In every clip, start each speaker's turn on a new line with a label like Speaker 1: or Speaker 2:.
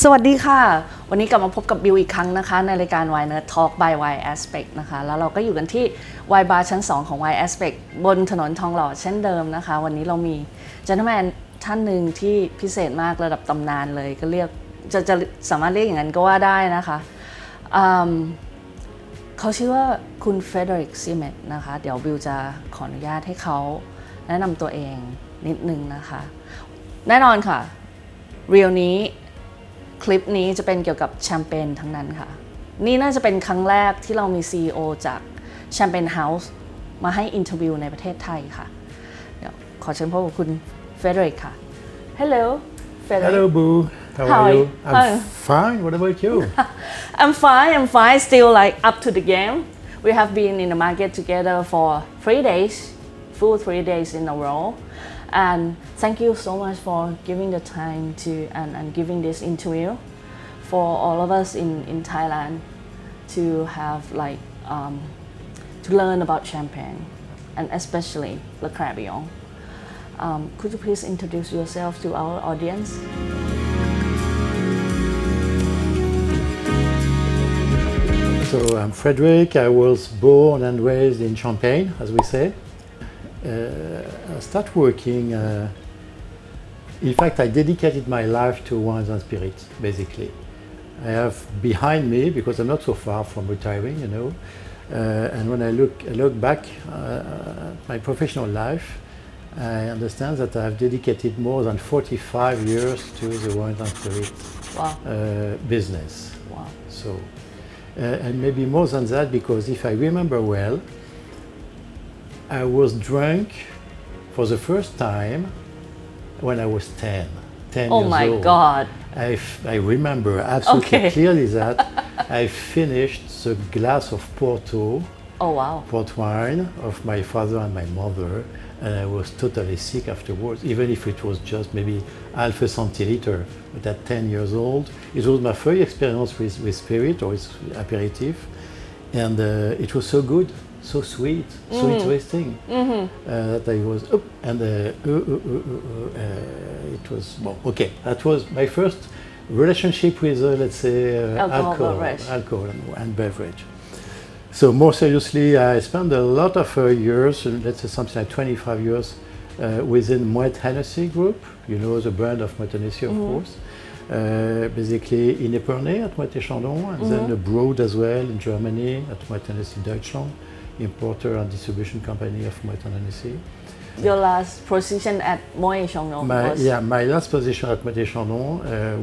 Speaker 1: สวัสดีค่ะวันนี้กลับมาพบกับบิวอีกครั้งนะคะในรายการ Wine Nerd Talk by WineAspect นะคะแล้วเราก็อยู่กันที่ Wine Bar ชั้น 2 ของ WineAspect บนถนนทองหล่อเช่นเดิมนะคะวันนี้เรามี gentleman ท่านหนึ่งที่พิเศษมากระดับตำนานเลยก็เรียกจะสามารถเรียกอย่างนั้นก็ว่าได้นะคะเขาชื่อว่าคุณเฟรเดริกซีเมตนะคะเดี๋ยวบิวจะขออนุญาตให้เขาแนะนำตัวเองนิดนึงนะคะแน่นอนค่ะเรียลนี้คลิปนี้จะเป็นเกี่ยวกับแชมเปญทั้งนั้นค่ะนี่น่าจะเป็นครั้งแรกที่เรามี CEO จาก Champagne House มาให้อินเทอร์วิวในประเทศไทยค่ะเดี๋ยวขอเชิญพบกับคุณเฟรเดริกค่ะ Hello Frederick
Speaker 2: Hello Boo how are you I'm fine what about you
Speaker 1: I'm fine still like up to the game we have been in the market together for 3 days full 3 days in a row and thank you so much for giving the time to and giving this interview for all of us in Thailand to have like to learn about champagne and especially Leclerc Briant. Could you please introduce yourself to our audience?
Speaker 2: So I'm Frédéric. I was born and raised in Champagne, as we say. I started working. In fact, I dedicated my life to wines and spirits, basically. I have behind me, because I'm not so far from retiring, you know, and when I look back at my professional life, I understand that I have dedicated more than 45 years to the wines and spirits business.
Speaker 1: Wow.
Speaker 2: So, and maybe more than that, because if I remember well, I was drunk for the first time when I was 10 years old.
Speaker 1: Oh my God.
Speaker 2: I remember absolutely clearly that I finished the glass of Porto, port wine of my father and my mother, and I was totally sick afterwards, even if it was just maybe half a centiliter. But at 10 years old, it was my first experience with spirit or with aperitif, and it was so good. So sweet, so interesting that I was it was well, okay. That was my first relationship with let's say alcohol and beverage. So more seriously, I spent a lot of years, let's say something like 25 years, within Moet Hennessy Group. You know the brand of Moet Hennessy, of course. Basically in Epernay at Moet Chandon, and then abroad as well in Germany at Moet Hennessy Deutschland, importer and distribution company of Moet Hennessy.
Speaker 1: Your last position at Moet Chandon
Speaker 2: my last position at Moet Chandon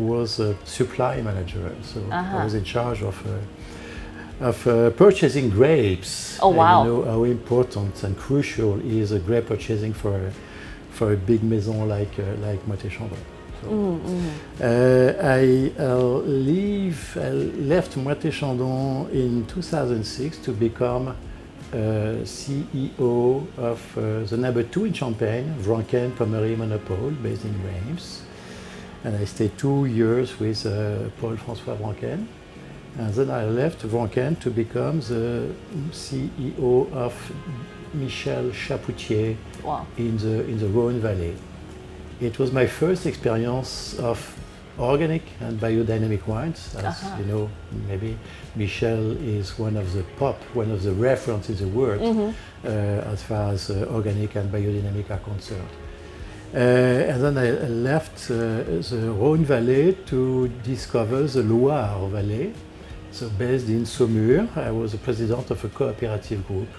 Speaker 2: was a supply manager. So I was in charge of purchasing grapes.
Speaker 1: Oh wow!
Speaker 2: You know how important and crucial is grape purchasing for a big maison like Moet Chandon. So, I left Moet Chandon in 2006 to become CEO of the number 2 in Champagne, Vranken Pommery Monopole, based in Reims. And I stayed 2 years with Paul-François Vranken. And then I left Vranken to become the CEO of Michel Chapoutier in the Rhône Valley. It was my first experience of organic and biodynamic wines. As you know, maybe Michel is one of the references in the world as far as organic and biodynamic are concerned. And then I left the Rhône Valley to discover the Loire Valley. So based in Saumur, I was the president of a cooperative group,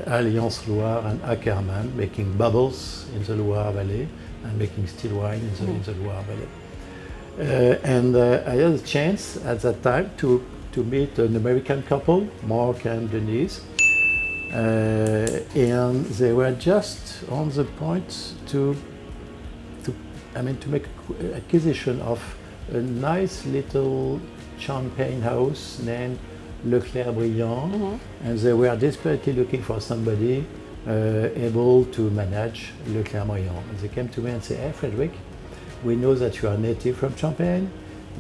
Speaker 2: Alliance Loire and Ackermann, making bubbles in the Loire Valley and making still wine in the Loire Valley. And I had a chance at that time to meet an American couple, Mark and Denise, and they were just on the point to make acquisition of a nice little champagne house named Leclerc Briant, and they were desperately looking for somebody able to manage Leclerc Briant. And they came to me and said, "Hey, Frédéric, we know that you are native from Champagne.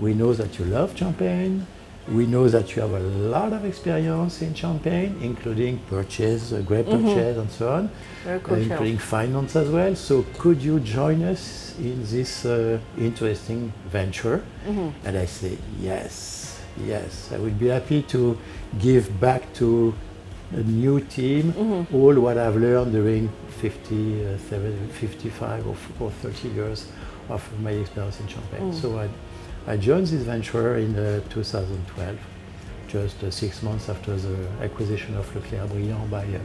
Speaker 2: We know that you love Champagne. We know that you have a lot of experience in Champagne, including purchase, grape purchase, and so on,
Speaker 1: Very crucial.
Speaker 2: including finance as well. So could you join us in this interesting venture? And I say, yes, yes. I would be happy to give back to a new team all what I've learned during 55 or 30 years of my experience in Champagne. So I joined this venture in 2012, just 6 months after the acquisition of Leclerc Briant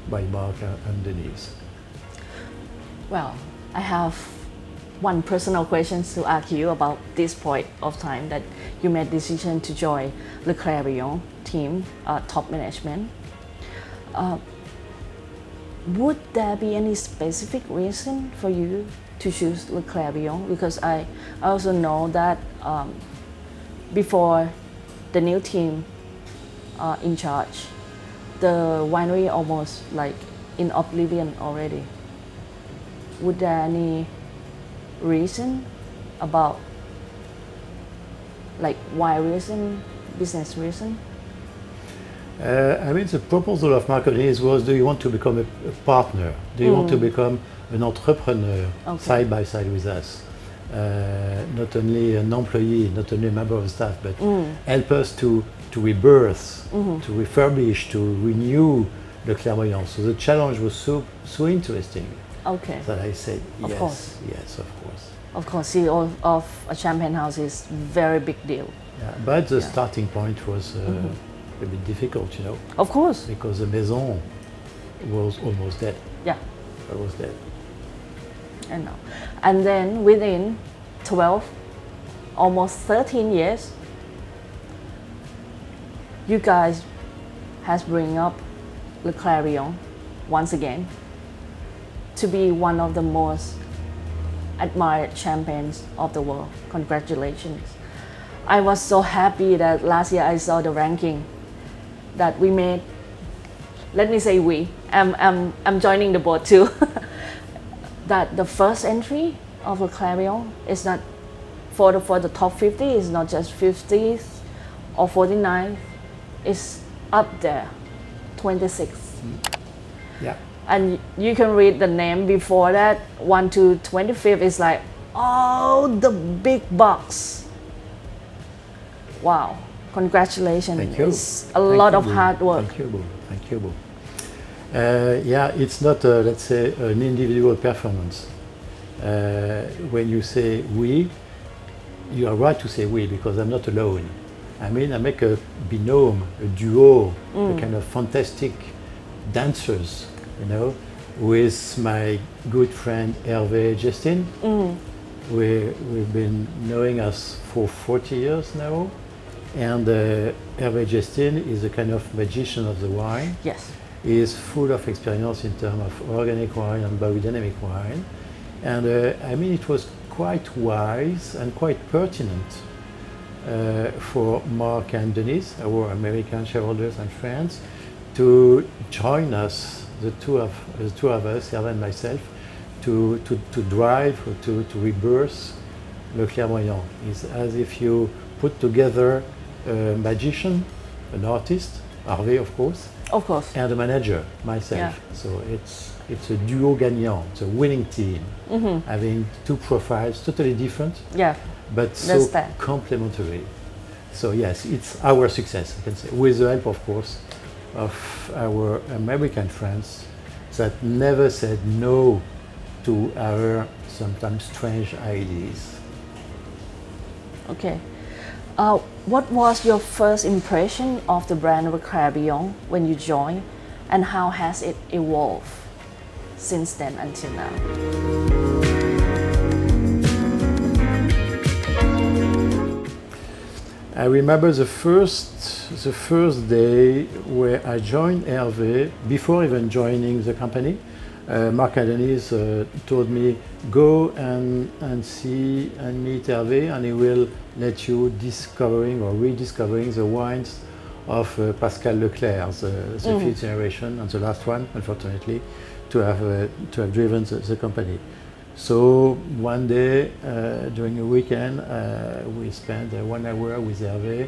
Speaker 2: by Mark and Denise.
Speaker 1: Well, I have one personal question to ask you about this point of time that you made decision to join Leclerc Briant team, top management. Would there be any specific reason for you to choose Leclerc Briant? Because I also know that before the new team in charge, the winery almost like in oblivion already. Would there any reason about like why reason, business reason?
Speaker 2: I mean, the proposal of Mark and Denise was, do you want to become a partner? Do you want to become an entrepreneur side by side with us? Not only an employee, not only a member of staff, but help us to rebirth, to refurbish, to renew the Clairvoyant. So the challenge was so interesting that I said, yes, yes, of course.
Speaker 1: Of course, CEO of a champagne house is very big deal.
Speaker 2: Yeah, but the starting point was a bit difficult, you know.
Speaker 1: Of course.
Speaker 2: Because the maison was almost dead.
Speaker 1: Yeah.
Speaker 2: It was dead.
Speaker 1: I know. And then within 12, almost 13 years, you guys has bring up Leclerc Briant once again to be one of the most admired champagnes of the world. Congratulations. I was so happy that last year I saw the ranking that we made. Let me say we. I'm joining the board too. That the first entry of Leclerc Briant is not for the top 50. Is not just 50th or 49th. It's up there, 26th.
Speaker 2: Yeah.
Speaker 1: And you can read the name before that. 1 to 25th is like, oh, the big box. Wow. Congratulations.
Speaker 2: Thank you.
Speaker 1: It's a lot of hard work.
Speaker 2: Thank you, Bo. Thank you, Bo. Yeah, it's not, let's say, an individual performance. When you say we, you are right to say we, because I'm not alone. I mean, I make a binôme, a duo, a kind of fantastic dancers, you know, with my good friend Hervé Justin. We've been knowing us for 40 years now. And Hervé Justin is a kind of magician of the wine.
Speaker 1: Yes.
Speaker 2: He is full of experience in terms of organic wine and biodynamic wine. And I mean, it was quite wise and quite pertinent for Mark and Denise, our American shareholders and friends, to join us, the two of us, Hervé and myself, to drive, to rebirth Leclerc Briant. It's as if you put together a magician, an artist, Hervé of course, and a manager, myself.
Speaker 1: Yeah.
Speaker 2: So it's a duo gagnant, it's a winning team, having two profiles totally different, but so complementary. So yes, it's our success, I can say, with the help, of course, of our American friends that never said no to our sometimes strange ideas.
Speaker 1: Okay. What was your first impression of the brand Leclerc Briant when you joined, and how has it evolved since then until now?
Speaker 2: I remember the first day where I joined Hervé, before even joining the company. Mark and Denise told me, go and see and meet Hervé, and he will let you discovering or rediscovering the wines of Pascal Leclerc, the fifth generation, and the last one, unfortunately, to have driven the company. So one day during a weekend, we spent 1 hour with Hervé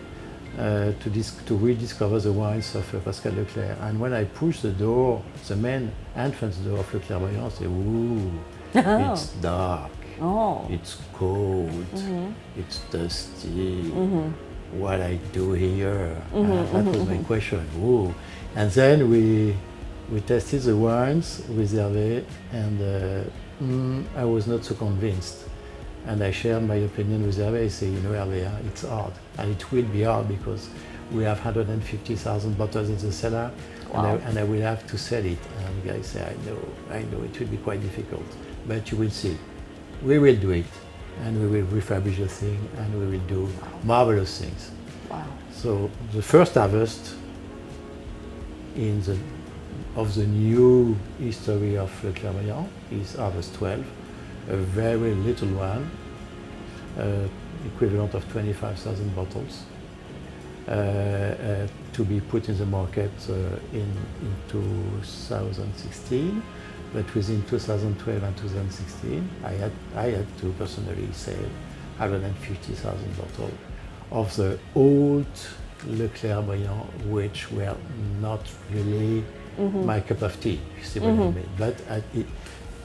Speaker 2: to rediscover the wines of Pascal Leclerc. And when I pushed the door, the main entrance door of Leclerc Briant, I said, ooh, it's dark, it's cold, it's dusty, what I do here? That was my question. Ooh. And then we tested the wines with Hervé, and I was not so convinced. And I shared my opinion with Hervé. I say, you know, Hervé, it's hard, and it will be hard because we have 150,000 bottles in the cellar, and I will have to sell it. And the guy said, I know, it will be quite difficult, but you will see. We will do it, and we will refurbish the thing, and we will do marvelous things.
Speaker 1: Wow.
Speaker 2: So the first harvest of the new history of Leclerc Briant is harvest 12, a very little one, equivalent of 25,000 bottles, to be put in the market in 2016. But within 2012 and 2016, I had to personally sell 150,000 bottles of the old Leclerc Briant, which were not really my cup of tea, you see what I mean. But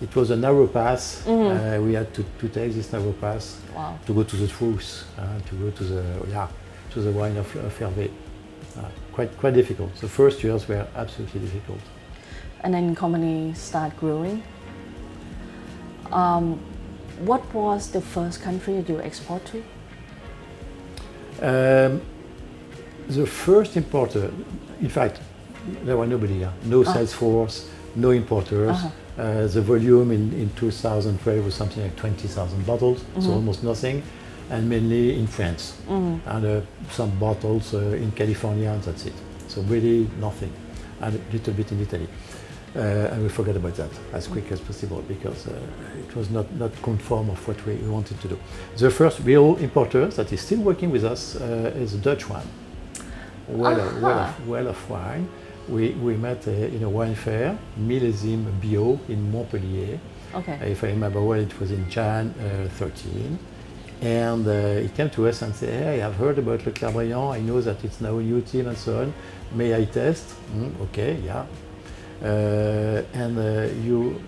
Speaker 2: it was a narrow path. We had to take this narrow path to go to the truth, to go to the wine of Hervé. Quite difficult. The first years were absolutely difficult.
Speaker 1: And then company start growing. What was the first country you export to?
Speaker 2: The first importer, in fact, there were nobody, no sales force, no importers. The volume in 2012 was something like 20,000 bottles, so almost nothing, and mainly in France. And some bottles in California, and that's it. So really nothing, and a little bit in Italy. And we forgot about that as quick as possible because it was not conform of what we wanted to do. The first real importer that is still working with us is a Dutch one. Well of wine. We met in a wine fair, Millésime Bio in Montpellier.
Speaker 1: Okay.
Speaker 2: If I remember well, it was in Jan 13. And he came to us and said, hey, I've heard about Leclerc Briant. I know that it's now a new team and so on. May I test? Okay, yeah. And you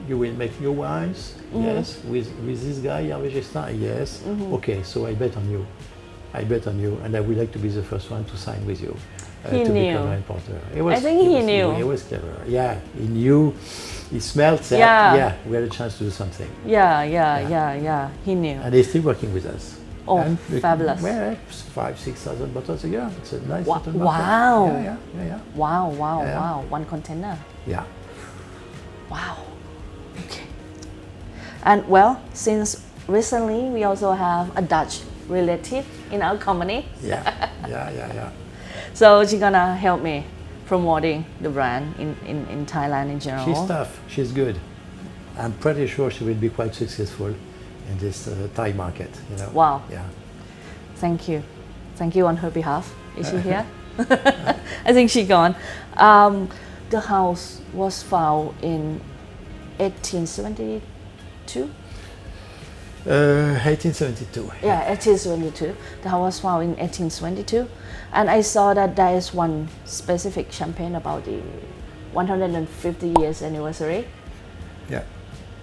Speaker 2: will make new wines? Yes. With this guy, Hervé Gestin? Yes. Okay, so I bet on you. And I would like to be the first one to sign with you.
Speaker 1: He
Speaker 2: to
Speaker 1: knew.
Speaker 2: become an importer.
Speaker 1: I think he knew.
Speaker 2: He was clever. Yeah, he knew. He smelled that.
Speaker 1: Yeah.
Speaker 2: We had a chance to do something.
Speaker 1: Yeah. He knew.
Speaker 2: And he's still working with us.
Speaker 1: Oh,
Speaker 2: and
Speaker 1: fabulous.
Speaker 2: Well, 5,000-6,000 bottles a year. It's a nice little market.
Speaker 1: Wow.
Speaker 2: Yeah.
Speaker 1: Wow. One container.
Speaker 2: Yeah.
Speaker 1: Wow. Okay. And well, since recently we also have a Dutch relative in our company.
Speaker 2: Yeah.
Speaker 1: So she's gonna help me promoting the brand in Thailand in general.
Speaker 2: She's tough. She's good. I'm pretty sure she will be quite successful in this Thai market. You know.
Speaker 1: Wow.
Speaker 2: Yeah.
Speaker 1: Thank you on her behalf. Is she here? I think she's gone. The house was found in 1872.
Speaker 2: 1872.
Speaker 1: Yeah, 1872. The house was found in 1872, and I saw that there is one specific champagne about the 150 years anniversary.
Speaker 2: Yeah.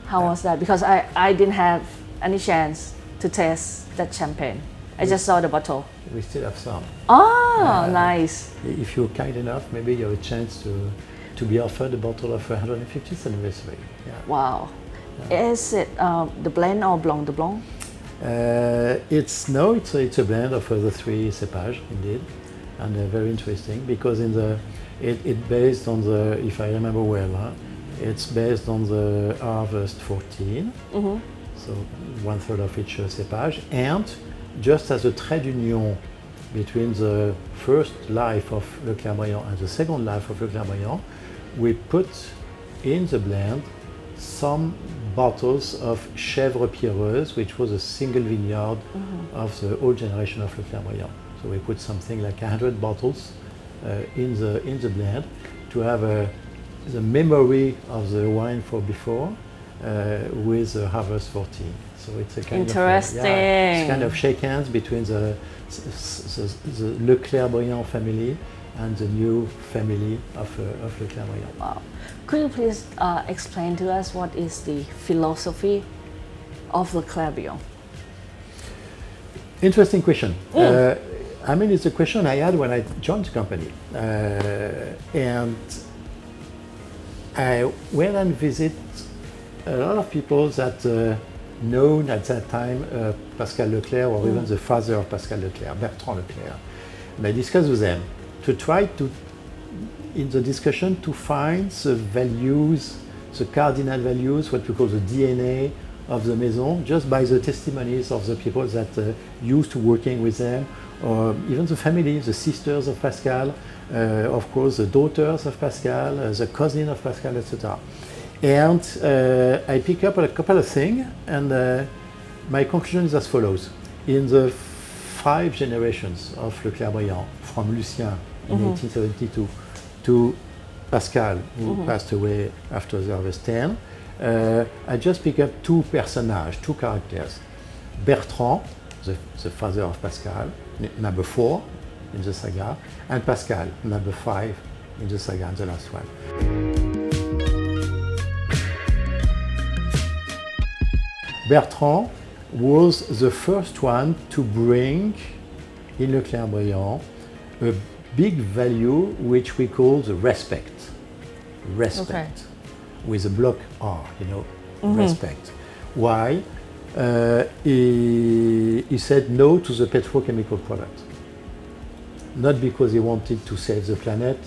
Speaker 1: How was that? Because I didn't have any chance to taste that champagne. I just saw the bottle.
Speaker 2: We still have some.
Speaker 1: Oh, nice.
Speaker 2: If you're kind enough, maybe you have a chance to be offered a bottle of 150th anniversary. Yeah.
Speaker 1: Wow. Is it the blend or Blanc de Blanc?
Speaker 2: It's a blend of the three cépages indeed, and very interesting because it's based on the, if I remember well, it's based on the harvest 14, so 1/3 of each cépage, and just as a trade union between the first life of Leclerc Briant and the second life of Leclerc Briant, we put in the blend some bottles of Chèvre Pierreuse, which was a single vineyard of the old generation of Leclerc Briant. So we put something like 100 bottles in the blend to have the memory of the wine for before with the harvest 14. So it's a kind
Speaker 1: interesting.
Speaker 2: it's kind of shake hands between the Leclerc Briant family and the new family of Leclerc Briant.
Speaker 1: Wow. Could you please explain to us what is the philosophy of Leclerc Briant?
Speaker 2: Interesting question. I mean, it's a question I had when I joined the company. And I went and visited a lot of people that known at that time Pascal Leclerc, or even the father of Pascal Leclerc, Bertrand Leclerc. And I discussed with them to try to, in the discussion, to find the values, the cardinal values, what we call the DNA of the Maison, just by the testimonies of the people that used to working with them, or even the family, the sisters of Pascal, of course the daughters of Pascal, the cousin of Pascal, etc. And I pick up a couple of things, and my conclusion is as follows. In the 5 generations of Leclerc Briant, from Lucien in 1872 to Pascal, who passed away after the harvest 10, I just pick up 2 personages, 2 characters. Bertrand, the father of Pascal, number 4 in the saga, and Pascal, number 5 in the saga, and the last one. Bertrand was the first one to bring in Leclerc Briant a big value which we call the respect. Respect. With a block R, you know, respect. Why? He said no to the petrochemical product. Not because he wanted to save the planet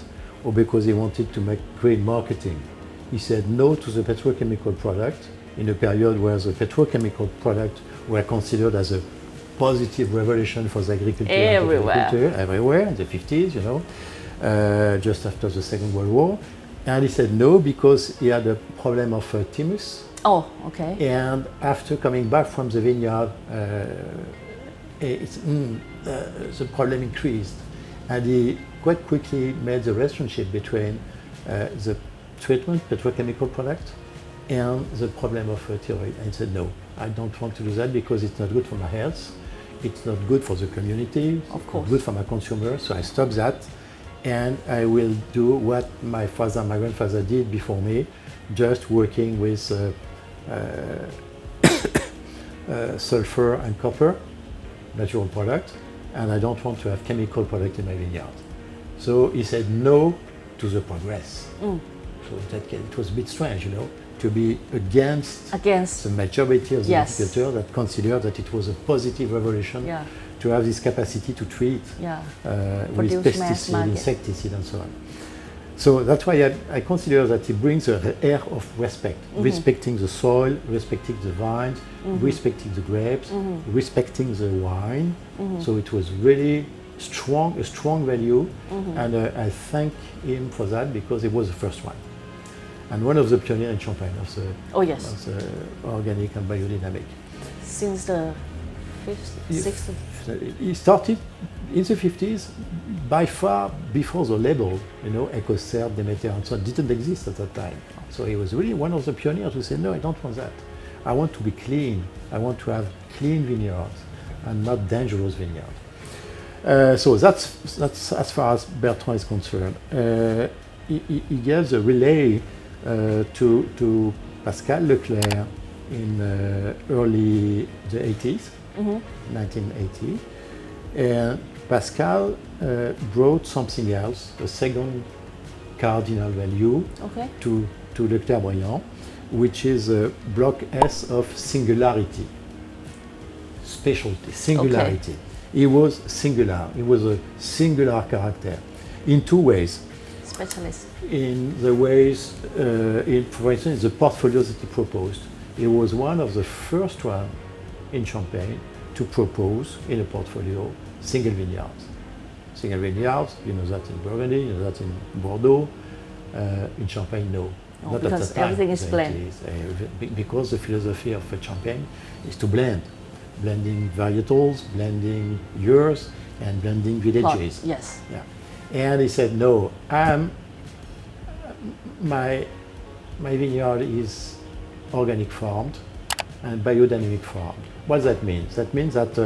Speaker 2: or because he wanted to make great marketing. He said no to the petrochemical product in a period where the petrochemical products were considered as a positive revolution for the agriculture. Everywhere in the 50s, you know, just after the Second World War. And he said no because he had a problem of thymus.
Speaker 1: Oh, okay.
Speaker 2: And after coming back from the vineyard, the problem increased. And he quite quickly made the relationship between the treatment, petrochemical product, and the problem of thyroid. And he said, no, I don't want to do that because it's not good for my health. It's not good for the community.
Speaker 1: Of course.
Speaker 2: It's not good for my consumers. So I stopped that. And I will do what my father, my grandfather did before me, just working with sulfur and copper, natural product, and I don't want to have chemical product in my vineyard. So he said no to the progress. So it was a bit strange, you know, to be against the majority of the agriculture that considered that it was a positive revolution to have this capacity to treat with pesticide, insecticide, and so on. So that's why I consider that it brings an air of respect, respecting the soil, respecting the vines, respecting the grapes, respecting the wine. So it was really strong, a strong value, and I thank him for that because he was the first one. And one of the pioneers in Champagne of the organic and biodynamic.
Speaker 1: Since the 60s?
Speaker 2: He started in the 50s, by far before the label, you know, EcoCert, Demeter, and so on, didn't exist at that time. So he was really one of the pioneers who said, no, I don't want that. I want to be clean. I want to have clean vineyards and not dangerous vineyards. So that's as far as Bertrand is concerned. He gave the relay to Pascal Leclerc in early the 80s, 1980. And Pascal brought something else, a second cardinal value to Leclerc Briant, which is a block S of singularity, specialty, singularity. He was singular. He was a singular character in 2 ways.
Speaker 1: Specialist.
Speaker 2: In the ways, for instance, the portfolios that he proposed. He was one of the first one in Champagne to propose in a portfolio single vineyards. Single vineyards, you know that in Burgundy, you know that in Bordeaux, in Champagne, no.
Speaker 1: Not because at that time. Everything is blended.
Speaker 2: Because the philosophy of Champagne is to blend. Blending varietals, blending years, and blending villages.
Speaker 1: Yes.
Speaker 2: Yeah. And he said, no, my vineyard is organic farmed, and biodynamic farm. What does that mean? That means that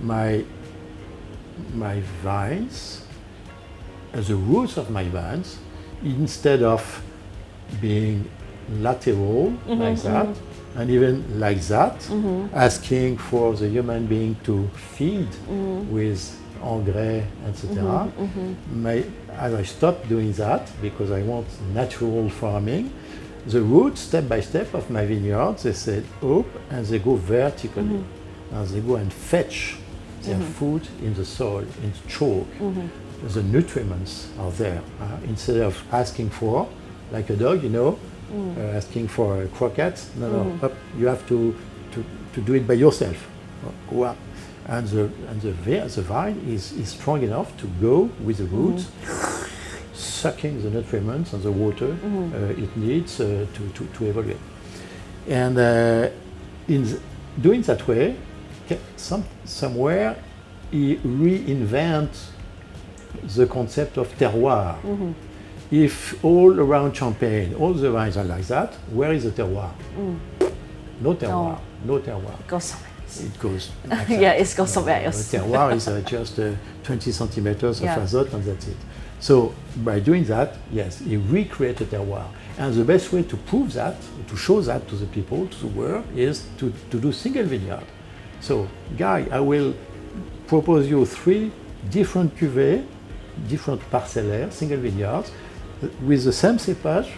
Speaker 2: my vines, the roots of my vines, instead of being lateral like that, and even like that, asking for the human being to feed with engrais, etc. As I stopped doing that, because I want natural farming, the roots, step by step, of my vineyards, they set up and they go vertically. And they go and fetch their food in the soil, in the chalk. The nutriments are there. Instead of asking for, like a dog, asking for a croquette, up, you have to do it by yourself. Go up. And the vine is strong enough to go with the roots, sucking the nutriments and the water it needs to evolve. And doing that way, somewhere he reinvents the concept of terroir. If all around Champagne, all the vines are like that, where is the terroir? No terroir, no terroir.
Speaker 1: It goes somewhere.
Speaker 2: It goes.
Speaker 1: Yeah, it goes somewhere else.
Speaker 2: The terroir is just 20 centimeters of azote and that's it. So by doing that, yes, he recreated a terroir. And the best way to prove that, to show that to the people, to the world, is to do single vineyard. So, Guy, I will propose you 3 different cuvées, different parcellaires, single vineyards, with the same cépage,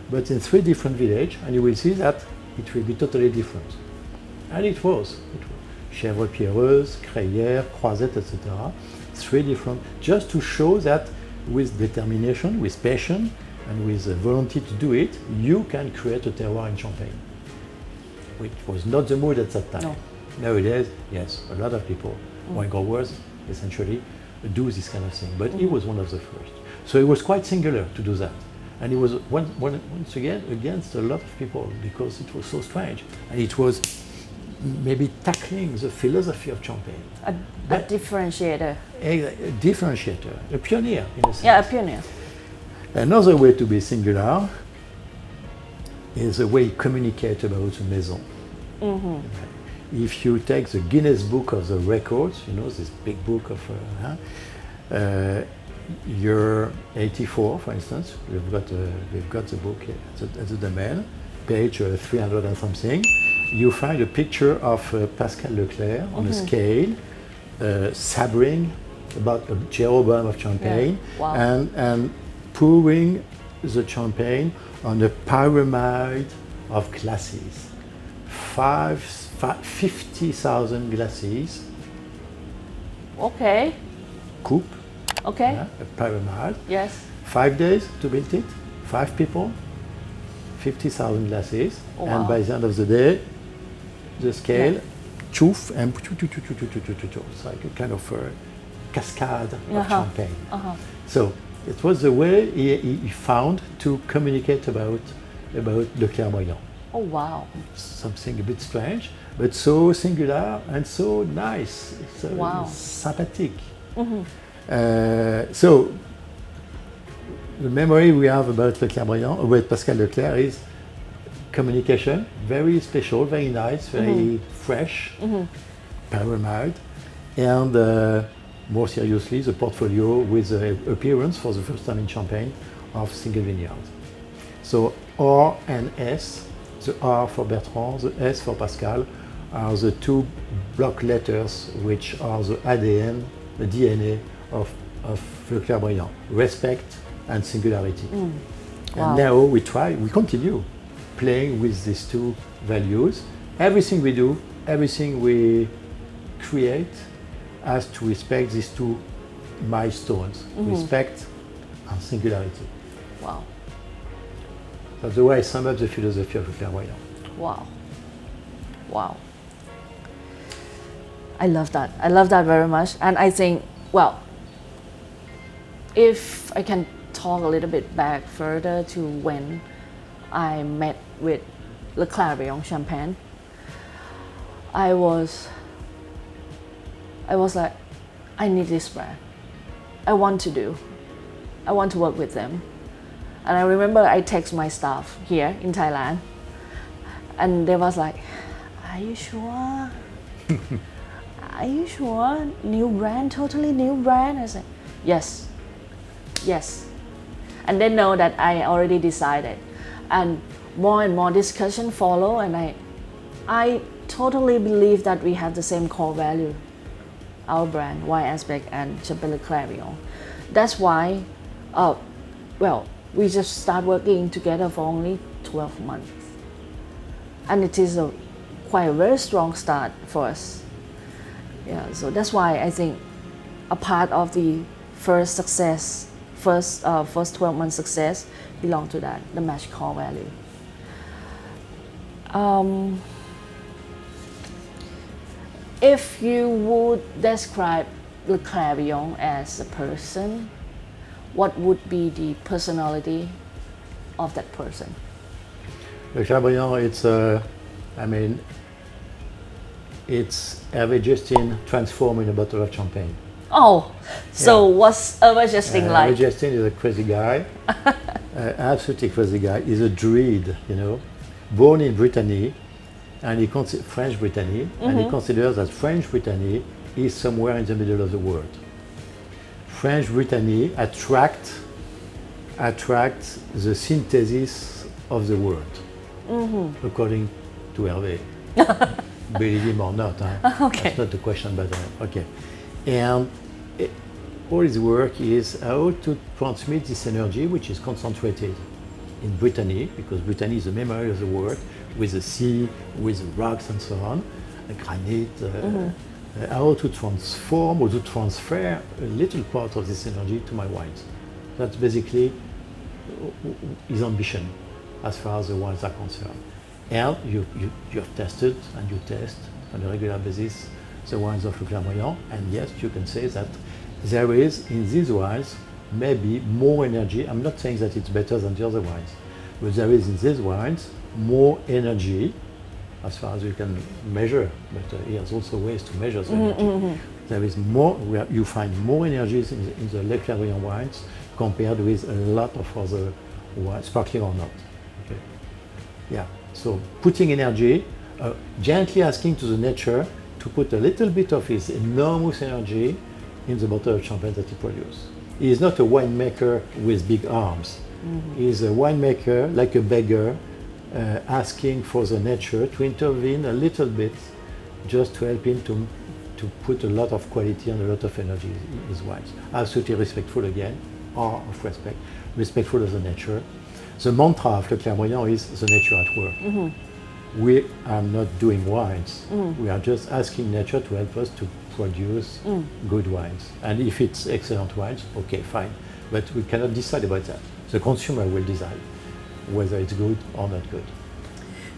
Speaker 2: but in 3 different villages, and you will see that it will be totally different. And it was. Chèvre pierreuse, Crayère, Croisette, etc. 3 different, just to show that with determination, with passion, and with a volunteer to do it, you can create a terroir in Champagne, which was not the mood at that time.
Speaker 1: No.
Speaker 2: Nowadays, yes, a lot of people, wine growers, essentially, do this kind of thing. But he was one of the first. So it was quite singular to do that. And he was once again against a lot of people because it was so strange. And it was maybe tackling the philosophy of Champagne.
Speaker 1: A differentiator.
Speaker 2: A differentiator, a pioneer in a sense.
Speaker 1: Yeah, a pioneer.
Speaker 2: Another way to be singular is the way you communicate about the maison. If you take the Guinness Book of the Records, this big book of year 84, for instance, we've got the book at the domain, page 300 and something. You find a picture of Pascal Leclerc on a scale, sabring about a Jeroboam of Champagne, and pouring the champagne on a pyramid of glasses. 50,000 glasses.
Speaker 1: Okay.
Speaker 2: Coupe.
Speaker 1: Okay.
Speaker 2: A pyramid.
Speaker 1: Yes.
Speaker 2: 5 days to build it. 5 people. 50,000 glasses.
Speaker 1: Oh,
Speaker 2: and
Speaker 1: wow.
Speaker 2: by the end of the day, the scale, choof, and it's like a kind of cascade of champagne. So it was the way he found to communicate about Leclerc Briant.
Speaker 1: Oh, wow.
Speaker 2: Something a bit strange, but so singular and so nice, so sympathetic. So the memory we have about Leclerc Briant, about Pascal Leclerc, is communication, very special, very nice, very fresh, pyramid, and more seriously, the portfolio with the appearance for the first time in Champagne of single vineyards. So R and S, the R for Bertrand, the S for Pascal, are the 2 block letters which are the ADN, the DNA of Leclerc Briant, respect and singularity. And now we continue playing with these 2 values. Everything we do, everything we create has to respect these 2 milestones, respect and singularity.
Speaker 1: Wow.
Speaker 2: That's the way I sum up the philosophy of Leclerc Briant.
Speaker 1: Wow. Wow. I love that. I love that very much. And I think, well, if I can talk a little bit back further to when I met with Leclerc Briant Champagne, I was like, I need this brand. I want to work with them. And I remember I text my staff here in Thailand, and they was like, Are you sure? Are you sure? New brand, totally new brand? I said, yes, yes. And they know that I already decided. And more discussion follow, and I totally believe that we have the same core value, our brand, WineAspect and Champagne Leclerc Briant. That's why, we just start working together for only 12 months. And it is quite a very strong start for us. Yeah, so that's why I think a part of the first success, first 12 months success belong to that, the match core value. If you would describe Leclerc Briant as a person, what would be the personality of that person?
Speaker 2: Leclerc Briant, it's Hervé Justin transformed in a bottle of champagne.
Speaker 1: Oh, so what's Hervé Justin like?
Speaker 2: Hervé Justin is a crazy guy, absolutely crazy guy. He's a druid, born in Brittany, and French Brittany, and he considers that French Brittany is somewhere in the middle of the world. French Brittany attracts the synthesis of the world, according to Hervé. Believe him or not,
Speaker 1: Okay.
Speaker 2: That's not the question, but okay. And all his work is how to transmit this energy, which is concentrated in Brittany, because Brittany is the memory of the world, with the sea, with the rocks and so on, granite, how to transform or to transfer a little part of this energy to my wines. That's basically his ambition as far as the wines are concerned. And you have tested and you test on a regular basis the wines of Leclerc Briant, and yes, you can say that there is in these wines maybe more energy. I'm not saying that it's better than the other wines, but there is in these wines more energy as far as you can measure, but there's also ways to measure the energy. There is more, you find more energies in the Leclerc Briant wines compared with a lot of other wines, sparkling or not. Okay. Yeah. So putting energy, gently asking to the nature to put a little bit of his enormous energy in the bottle of champagne that he produces. He is not a winemaker with big arms. He is a winemaker, like a beggar, asking for the nature to intervene a little bit, just to help him to put a lot of quality and a lot of energy in his wines. Absolutely respectful again, or of respect, respectful of the nature. The mantra of Leclerc Briant is the nature at work. We are not doing wines. We are just asking nature to help us to produce good wines. And if it's excellent wines, okay, fine. But we cannot decide about that. The consumer will decide whether it's good or not good.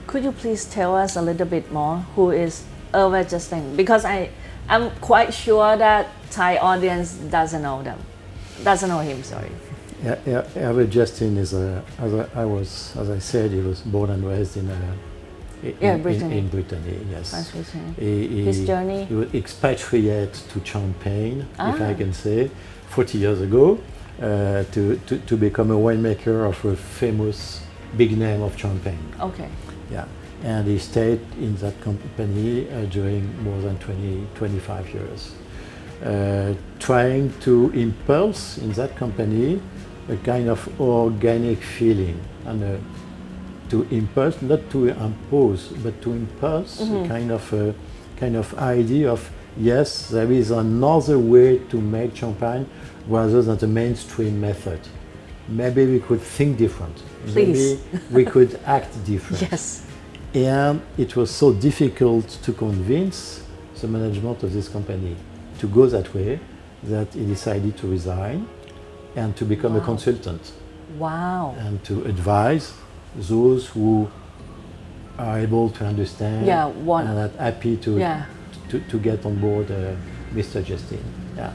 Speaker 1: Could you please tell us a little bit more who is Hervé Justin? Because I'm quite sure that Thai audience doesn't know him, sorry.
Speaker 2: Yeah, Hervé Justin is, as I said, he was born and raised in Brittany, yes.
Speaker 1: His journey?
Speaker 2: He was expatriate to Champagne, if I can say, 40 years ago, to become a winemaker of a famous big name of Champagne.
Speaker 1: Okay.
Speaker 2: Yeah, and he stayed in that company during more than 25 years, trying to impulse in that company a kind of organic feeling and to impulse, not to impose, but to impulse a kind of idea of, yes, there is another way to make champagne rather than the mainstream method. Maybe we could think different.
Speaker 1: Please.
Speaker 2: Maybe we could act different.
Speaker 1: Yes.
Speaker 2: And it was so difficult to convince the management of this company to go that way that he decided to resign and to become a consultant.
Speaker 1: Wow.
Speaker 2: And to advise those who are able to understand and are happy to get on board Mr. Justin. Yeah.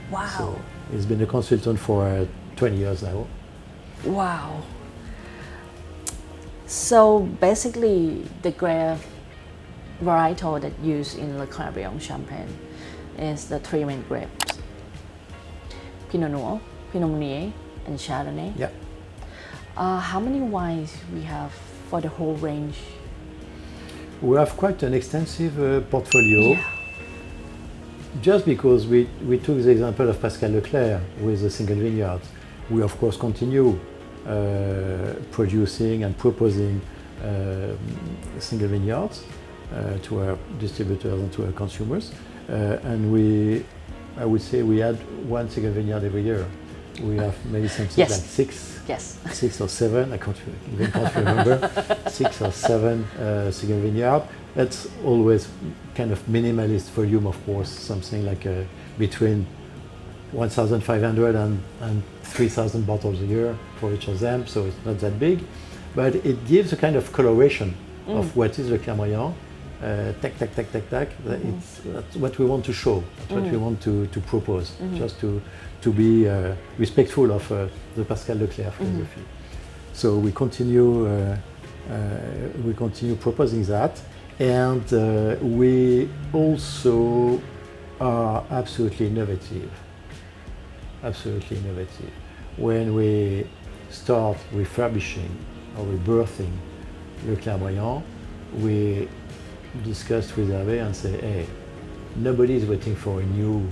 Speaker 1: Wow.
Speaker 2: So he's been a consultant for 20 years now.
Speaker 1: Wow. So basically, the grape varietal that used in Leclerc Briant Champagne is the three main grapes: Pinot Noir, Pinot Meunier, and Chardonnay.
Speaker 2: Yeah.
Speaker 1: How many wines we have for the whole range?
Speaker 2: We have quite an extensive portfolio.
Speaker 1: Yeah.
Speaker 2: Just because we took the example of Pascal Leclerc with the single vineyard, we of course continue producing and proposing single vineyards to our distributors and to our consumers. And I would say we add one single vineyard every year. We have maybe something
Speaker 1: Yes.
Speaker 2: like six.
Speaker 1: Yes.
Speaker 2: 6 or 7, I can't remember, 6 or 7 single vineyard. That's always kind of minimalist volume, of course, something like between 1,500 and 3,000 bottles a year for each of them, so it's not that big. But it gives a kind of coloration of what is Leclerc Briant. Tac, tac, tac, tac, tac. That's what we want to show, that's what we want to propose, just to be respectful of the Pascal Leclerc philosophy. So we continue proposing that, and we also are absolutely innovative. Absolutely innovative. When we start refurbishing or rebirthing Leclerc Briant, we discussed with Hervé and say, hey, nobody is waiting for a new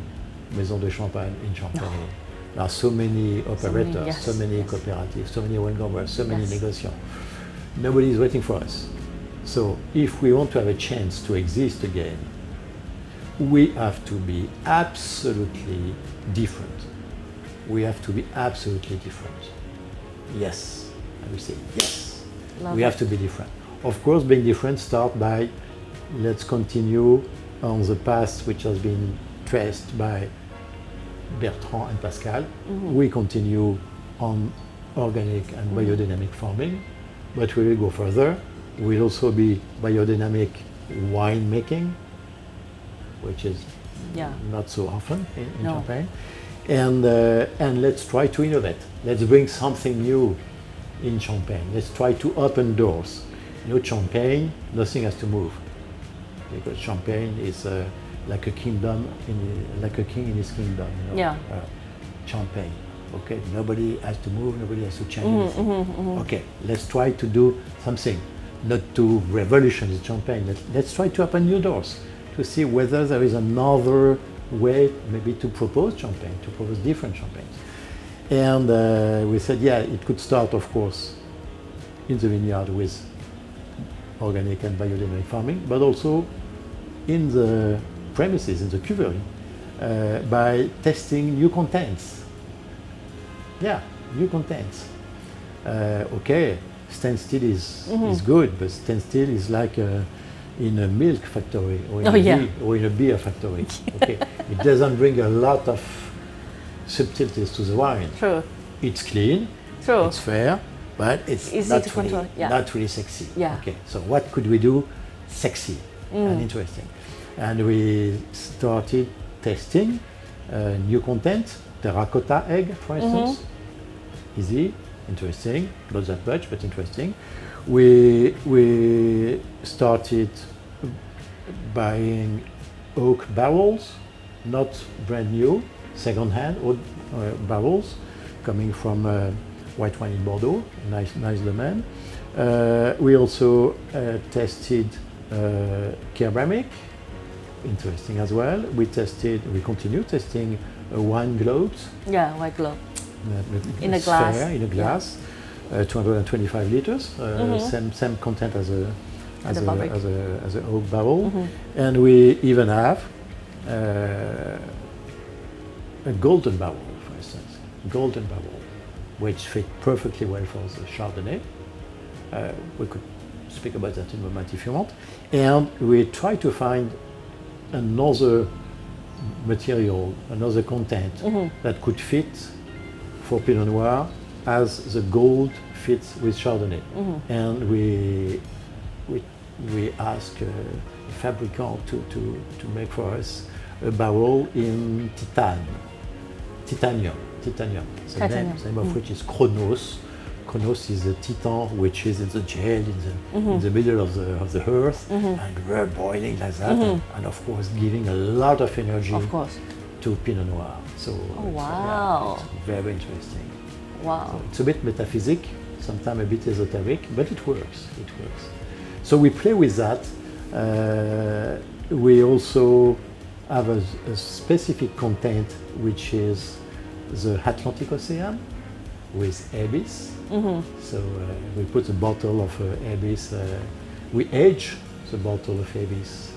Speaker 2: Maison de Champagne in Champagne. No. There are so many operators, so many cooperatives, so many wine growers, so many negociants. Nobody is waiting for us. So if we want to have a chance to exist again, we have to be absolutely different. We have to be absolutely different. Yes, I will say yes. We have to be different. Of course, being different starts by let's continue on the path which has been traced by Bertrand and Pascal. We continue on organic and biodynamic farming, but we will go further. We'll also be biodynamic wine making, which is not so often in Champagne. And let's try to innovate. Let's bring something new in Champagne. Let's try to open doors. You know, Champagne, nothing has to move, because Champagne is like a kingdom, like a king in his kingdom. You know? Champagne. Okay, nobody has to move, nobody has to change anything. Okay, let's try to do something, not to revolutionize Champagne. Let's try to open new doors to see whether there is another way, maybe to propose Champagne, to propose different Champagnes. And we said, yeah, it could start, of course, in the vineyard with organic and biodynamic farming, but also in the premises, in the cuvery, by testing new contents. Yeah, new contents. Okay, standstill is good, but standstill is like in a milk factory or in a beer factory. Okay, it doesn't bring a lot of subtleties to the wine.
Speaker 1: True.
Speaker 2: It's clean.
Speaker 1: True.
Speaker 2: It's fair, but it's
Speaker 1: easy
Speaker 2: not
Speaker 1: to
Speaker 2: really,
Speaker 1: control.
Speaker 2: not really sexy.
Speaker 1: Yeah.
Speaker 2: Okay, so what could we do sexy and interesting? And we started testing new content, terracotta egg, for instance. Easy, interesting, not that much, but interesting. We started buying oak barrels, not brand new, second-hand oak barrels, coming from white wine in Bordeaux, nice domain. We also tested ceramic, interesting as well. We continue testing wine globes.
Speaker 1: Yeah, white globe. In a
Speaker 2: glass.
Speaker 1: glass.
Speaker 2: In a glass, 225 liters, same content as a oak barrel, and we even have a golden barrel, for instance, golden barrel, which fit perfectly well for the Chardonnay. We could speak about that in a moment if you want. And we try to find another material, another content that could fit for Pinot Noir as the gold fits with Chardonnay. And we ask a fabricant to make for us a barrel in titanium. The name of which is Chronos. Chronos is a titan which is in the gel, in the middle of the earth, and we're boiling like that, and of course giving a lot of energy to Pinot Noir. So it's very interesting.
Speaker 1: Wow.
Speaker 2: So it's a bit metaphysic, sometimes a bit esoteric, but it works. So we play with that We also have a specific content, which is the Atlantic Ocean with Abyss. So we put a bottle of Abyss, we age the bottle of Abyss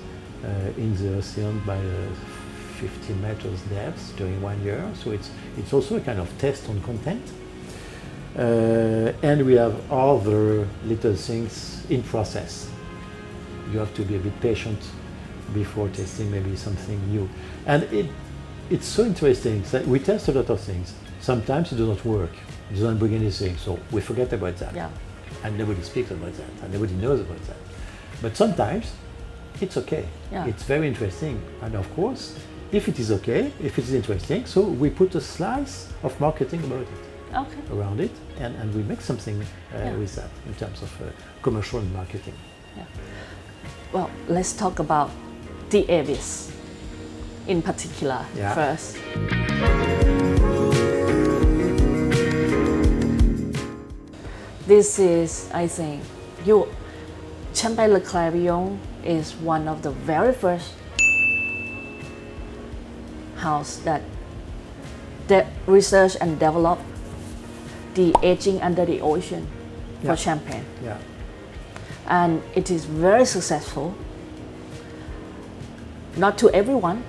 Speaker 2: in the ocean by 50 meters depth during 1 year. So it's also a kind of test on content. And we have other little things in process. You have to be a bit patient before testing maybe something new. And it's so interesting that we test a lot of things. Sometimes it does not work. It doesn't bring anything, so we forget about that.
Speaker 1: Yeah.
Speaker 2: And nobody speaks about that, and nobody knows about that. But sometimes it's okay.
Speaker 1: Yeah.
Speaker 2: It's very interesting. And of course, if it is okay, if it is interesting, so we put a slice of marketing about it, around it, and we make something with that in terms of commercial and marketing.
Speaker 1: Yeah. Well, let's talk about the Abyss in particular first. This is, I think, Champagne Leclerc Briant is one of the very first house that research and develop the aging under the ocean for champagne.
Speaker 2: Yeah.
Speaker 1: And it is very successful. Not to everyone,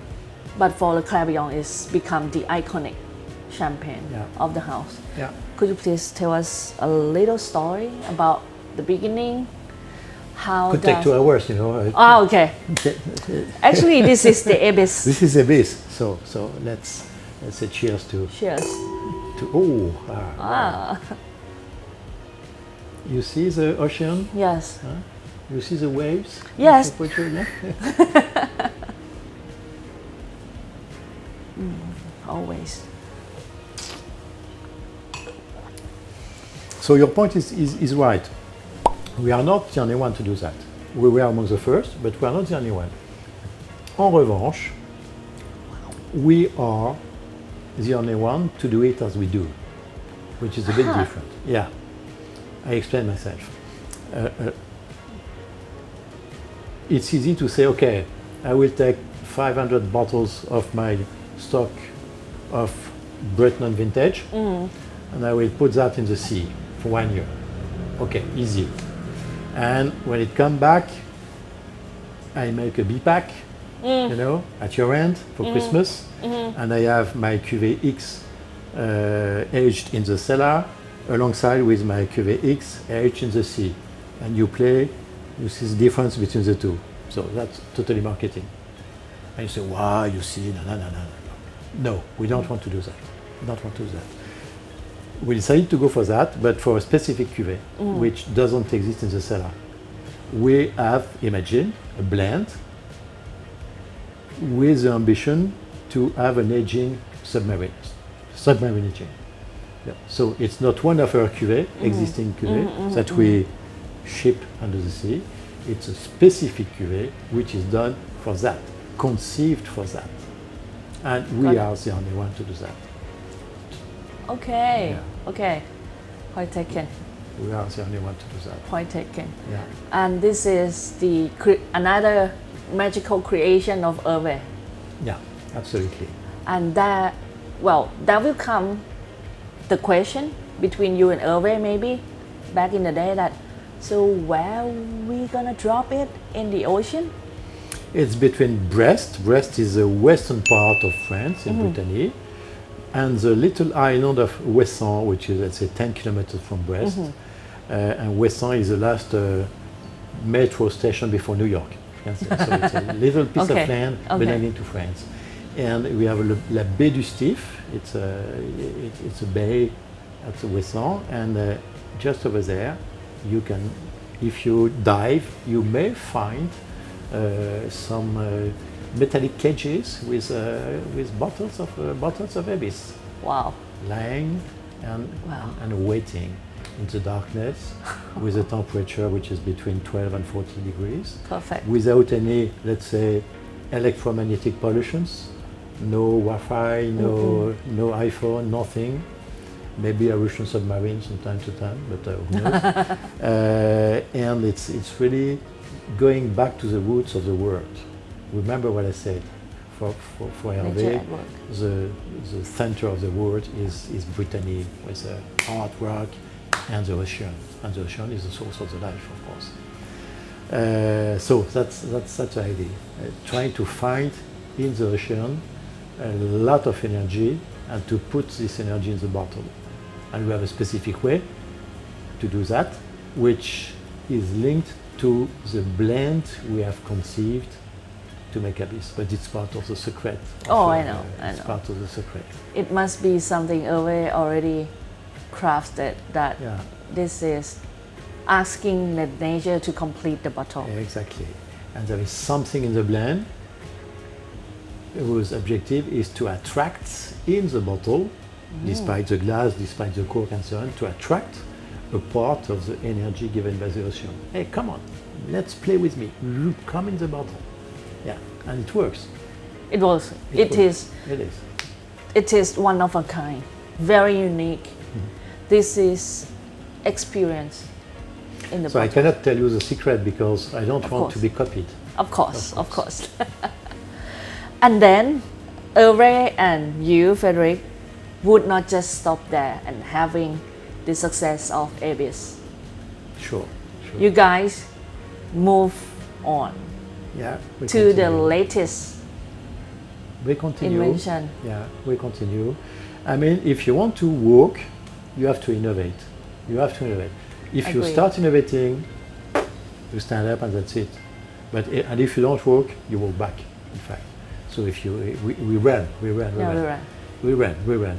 Speaker 1: but for Leclerc Briant, it's become the iconic champagne of the house.
Speaker 2: Yeah.
Speaker 1: Could you please tell us a little story about the beginning? How
Speaker 2: could take 2 hours, you know.
Speaker 1: Oh, okay. Actually, this is the Abyss.
Speaker 2: This is Abyss. So let's say cheers to.
Speaker 1: Cheers.
Speaker 2: You see the ocean?
Speaker 1: Yes.
Speaker 2: Huh? You see the waves?
Speaker 1: Yes. Always.
Speaker 2: So your point is right. We are not the only one to do that. We were among the first, but we are not the only one. En revanche, we are the only one to do it as we do, which is a bit different. Yeah, I explain myself. It's easy to say, okay, I will take 500 bottles of my stock of Breton vintage, and I will put that in the sea for 1 year. Okay, easy. And when it comes back, I make a B-pack, you know, at your end for Christmas, and I have my Cuvée X aged in the cellar alongside with my Cuvée X aged in the sea. And you see the difference between the two. So that's totally marketing. And you say, wow, you see, no. No, we don't want to do that. We don't want to do that. We decided to go for that, but for a specific cuvée, which doesn't exist in the cellar. We have imagined a blend with the ambition to have an aging submarine aging. Yeah. So it's not one of our cuvées, existing cuvées, that we ship under the sea. It's a specific cuvée which is done for that, conceived for that. And we are the only one to do that.
Speaker 1: Okay, okay, point taken.
Speaker 2: We are the only one to do that.
Speaker 1: Point taken.
Speaker 2: Yeah.
Speaker 1: And this is the another magical creation of Hervé.
Speaker 2: Yeah, absolutely.
Speaker 1: And that will come the question between you and Hervé maybe back in the day that, so where we gonna drop it in the ocean?
Speaker 2: It's between Brest. Brest is the western part of France in Brittany, and the little island of Ouessant, which is, let's say, 10 kilometers from Brest. And Ouessant is the last metro station before New York. So it's a little piece of land belonging to France. And we have La Baie du Stif. It's a bay at Ouessant, and just over there, you can, if you dive, you may find some metallic cages with bottles of Abyss.
Speaker 1: Wow.
Speaker 2: Lying and waiting in the darkness with a temperature which is between 12 and 14 degrees.
Speaker 1: Perfect.
Speaker 2: Without any, let's say, electromagnetic pollutions. No Wi-Fi, no iPhone, nothing. Maybe a Russian submarine from time to time, but who knows? And it's really going back to the roots of the word. Remember what I said. For Hervé, the center of the world is Brittany, with the hard rock and the ocean. And the ocean is the source of the life, of course. So that's such an idea. Trying to find in the ocean a lot of energy and to put this energy in the bottle. And we have a specific way to do that, which is linked to the blend we have conceived to make Abyss, but it's part of the secret.
Speaker 1: I know.
Speaker 2: It's part of the secret.
Speaker 1: It must be something already crafted that this is asking the nature to complete the bottle.
Speaker 2: Exactly. And there is something in the blend whose objective is to attract in the bottle, despite the glass, despite the cork and so on, to attract a part of the energy given by the ocean. Hey, come on, let's play with me. Come in the bottle. Yeah, and it works.
Speaker 1: It works. It is. It is one of a kind, very unique. This is experience in the bottle.
Speaker 2: I cannot tell you the secret because I don't want to be copied.
Speaker 1: Of course. And then Hervé and you, Frédéric, would not just stop there and having the success of Abyss.
Speaker 2: Sure.
Speaker 1: You guys move on.
Speaker 2: Yeah,
Speaker 1: to the latest invention.
Speaker 2: Yeah, we continue. I mean, if you want to work, you have to innovate. If you start innovating, you stand up and that's it. And if you don't work, you walk back, in fact. So if we ran.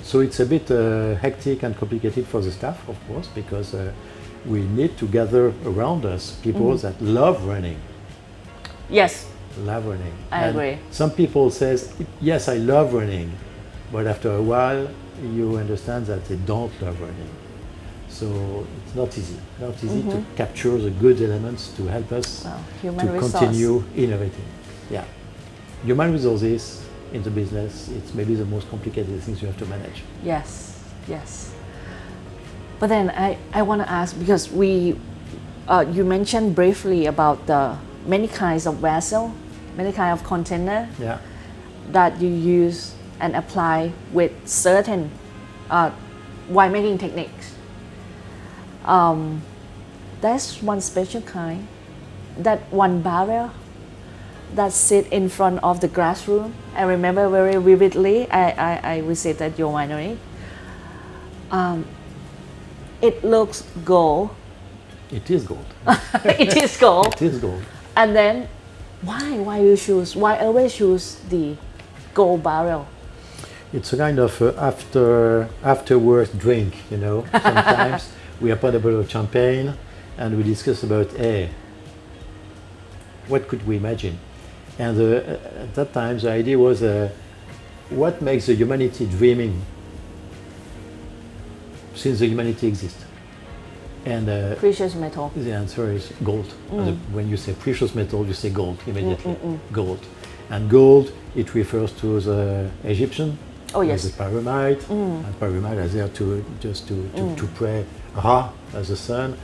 Speaker 2: So it's a bit hectic and complicated for the staff, of course, because we need to gather around us people that love running.
Speaker 1: Yes.
Speaker 2: Love running.
Speaker 1: I agree.
Speaker 2: Some people says, yes, I love running, but after a while you understand that they don't love running. So it's not easy to capture the good elements to help us continue innovating. Yeah. Human resources in the business, it's maybe the most complicated things you have to manage.
Speaker 1: Yes. But then I want to ask, because you mentioned briefly about the many kinds of vessel, many kinds of container that you use and apply with certain winemaking techniques. That's one special kind, that one barrel that sit in front of the glass room. I remember very vividly, I visited your winery. It looks gold.
Speaker 2: It is gold.
Speaker 1: It is gold.
Speaker 2: It is gold.
Speaker 1: And then, why always choose the gold barrel?
Speaker 2: It's a kind of afterwards drink, you know. Sometimes we open a bottle of champagne and we discuss about, what could we imagine? And at that time, the idea was, what makes the humanity dreaming since the humanity exists? And
Speaker 1: precious metal.
Speaker 2: The answer is gold. When you say precious metal, you say gold immediately. Gold. And gold, it refers to the Egyptian.
Speaker 1: Oh yes.
Speaker 2: The pyramid. And pyramid is there to pray Ra as the sun.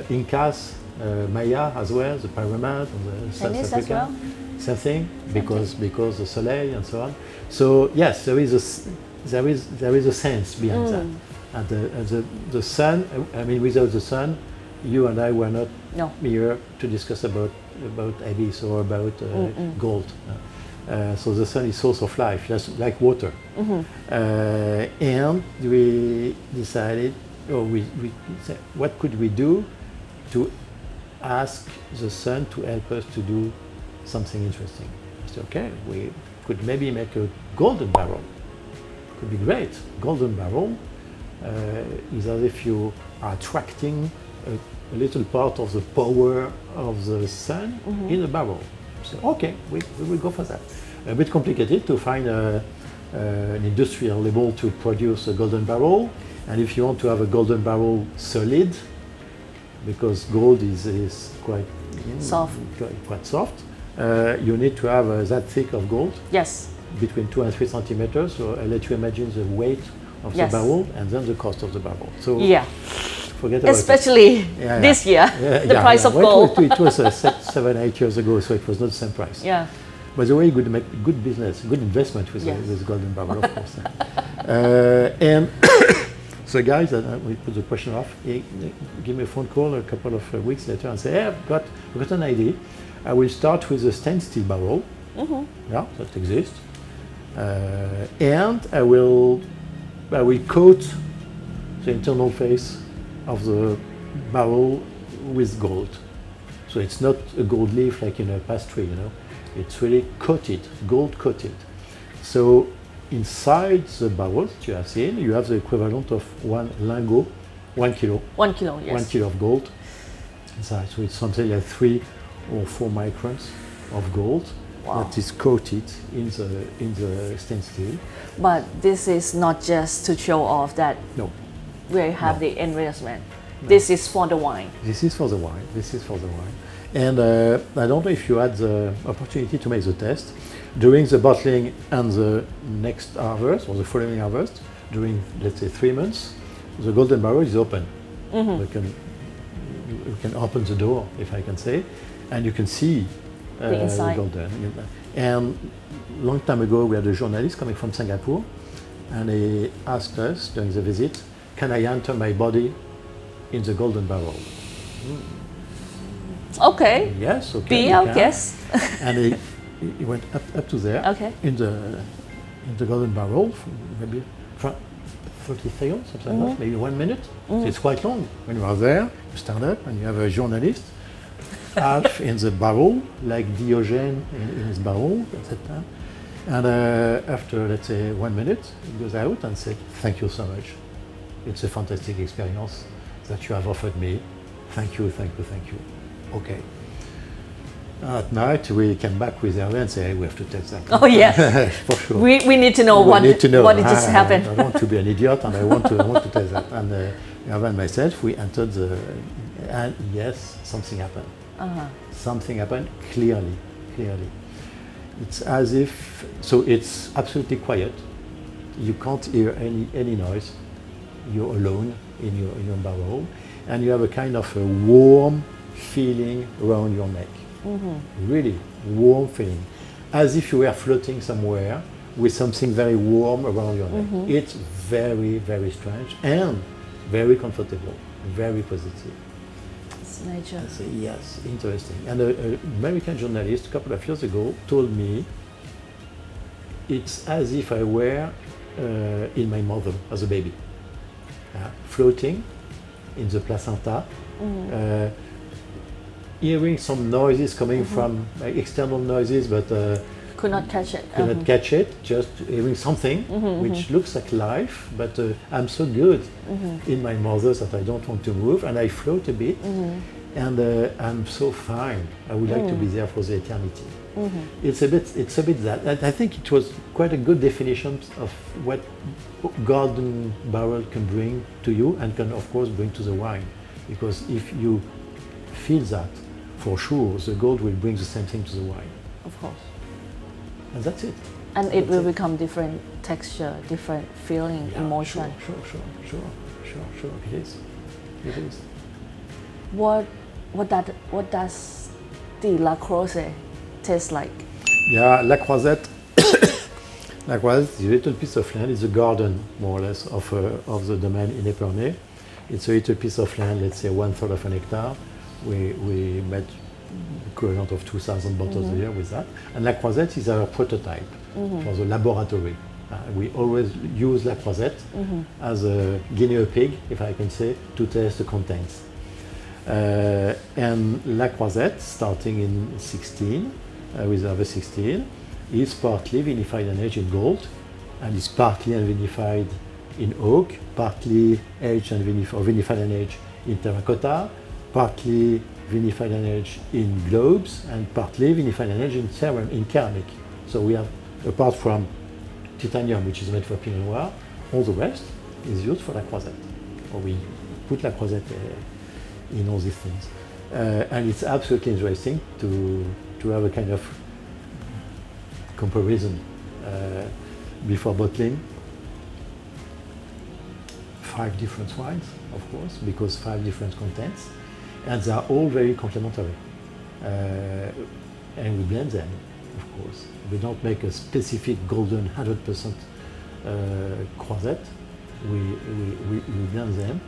Speaker 2: Incas, Maya as well, the pyramid. And the South Africa.
Speaker 1: Well?
Speaker 2: Same thing, because the soleil and so on. So yes, there is a sense behind that. And the sun, I mean, without the sun, you and I were not here to discuss about Abyss or about gold. So the sun is source of life, just like water. And we decided, we said, what could we do to ask the sun to help us to do something interesting? I said, okay, we could maybe make a golden barrel. Could be great. Golden barrel is as if you are attracting a little part of the power of the sun in a barrel. So, okay, we will go for that. A bit complicated to find an industrial label to produce a golden barrel. And if you want to have a golden barrel solid, because gold is quite
Speaker 1: soft,
Speaker 2: you need to have that thick of gold.
Speaker 1: Yes.
Speaker 2: Between 2 and 3 centimeters. So I'll let you imagine the weight of the barrel and then the cost of the barrel. So Forget about
Speaker 1: Especially
Speaker 2: Yeah,
Speaker 1: this year, the price of
Speaker 2: Well,
Speaker 1: gold.
Speaker 2: It was 7-8 years ago, so it was not the same price.
Speaker 1: Yeah.
Speaker 2: By the way, you could make good business, good investment with,
Speaker 1: Yes.
Speaker 2: with golden barrel, of course. And so guys, we put the question off. He give me a phone call a couple of weeks later and say, hey, I've got an idea. I will start with a stainless steel barrel. Yeah, that exists. And I will coat the internal face of the barrel with gold. So it's not a gold leaf like in a pastry, you know. It's really coated, gold coated. So inside the barrel that you have seen, you have the equivalent of one lingot, 1 kilo.
Speaker 1: 1 kilo, yes.
Speaker 2: 1 kilo of gold inside. So it's something like 3 or 4 microns of gold.
Speaker 1: Wow.
Speaker 2: That is coated in the stainless steel.
Speaker 1: But this is not just to show off that
Speaker 2: No,
Speaker 1: we have
Speaker 2: No.
Speaker 1: the investment. This is for the wine.
Speaker 2: this is for the wine. This is for the wine. And I don't know if you had the opportunity to make the test during the bottling and the next harvest or the following harvest. During, let's say, 3 months, the golden barrel is open. You can open the door, if I can say, and you can see
Speaker 1: The inside.
Speaker 2: golden. And long time ago, we had a journalist coming from Singapore, and he asked us during the visit, "Can I enter my body in the golden barrel?"
Speaker 1: Okay.
Speaker 2: Yes, okay.
Speaker 1: Be
Speaker 2: you
Speaker 1: our
Speaker 2: can.
Speaker 1: guest.
Speaker 2: And he went up to there
Speaker 1: Okay.
Speaker 2: in the golden barrel, maybe 30 seconds, something like that, maybe 1 minute. So it's quite long. When you are there, you stand up and you have a journalist half in the barrel, like Diogenes in his barrel at that time. And after, let's say, 1 minute, he goes out and said, "Thank you so much. It's a fantastic experience that you have offered me. Thank you, thank you, thank you." Okay. At night, we came back with Hervé and say, "Hey, we have to test that."
Speaker 1: Oh, yes.
Speaker 2: For sure.
Speaker 1: We need to know
Speaker 2: We
Speaker 1: what
Speaker 2: need to know.
Speaker 1: what it just happened.
Speaker 2: I want to be an idiot, and I want to test that. And Hervé and myself, we entered and yes, something happened. Something happened clearly. It's as if, so it's absolutely quiet. You can't hear any noise. You're alone in your barrel, and you have a kind of a warm feeling around your neck. Really warm feeling, as if you were floating somewhere with something very warm around your neck. It's very, very strange and very comfortable, very positive.
Speaker 1: It's nature.
Speaker 2: I say, yes, interesting. And an American journalist a couple of years ago told me it's as if I were in my mother as a baby, floating in the placenta, hearing some noises coming from external noises, but
Speaker 1: Could not catch it.
Speaker 2: could not catch it, just hearing something which looks like life, but I'm so good in my mother that I don't want to move, and I float a bit, and I'm so fine. I would like to be there for the eternity. It's a bit that. I think it was quite a good definition of what golden barrel can bring to you, and can of course bring to the wine, because if you feel that, for sure, the gold will bring the same thing to the wine.
Speaker 1: Of course.
Speaker 2: And that's it.
Speaker 1: And it will become different texture, different feeling,
Speaker 2: Yeah,
Speaker 1: emotion.
Speaker 2: Sure. It is.
Speaker 1: What does the La Croisette taste like?
Speaker 2: Yeah, La Croisette. La Croisette is a little piece of land. It's a garden, more or less, of the domain in Épernay. It's a little piece of land, let's say 1/3 of an hectare. We made equivalent of 2,000 bottles a year with that. And La Croisette is our prototype for the laboratory. We always use La Croisette as a guinea pig, if I can say, to test the contents. And La Croisette, starting in 16, with harvest 16, is partly vinified and aged in gold, and is partly vinified in oak, partly aged and vinified and aged in terracotta, partly vinified and aged in globes, and partly vinified and aged in ceramic. So we have, apart from titanium, which is made for Pinot Noir, all the rest is used for La Croisette. Or we put La Croisette in all these things. And it's absolutely interesting to have a kind of comparison before bottling. 5 different wines, of course, because 5 different contents, and they are all very complementary. And we blend them, of course. We don't make a specific golden 100% croisette. We blend them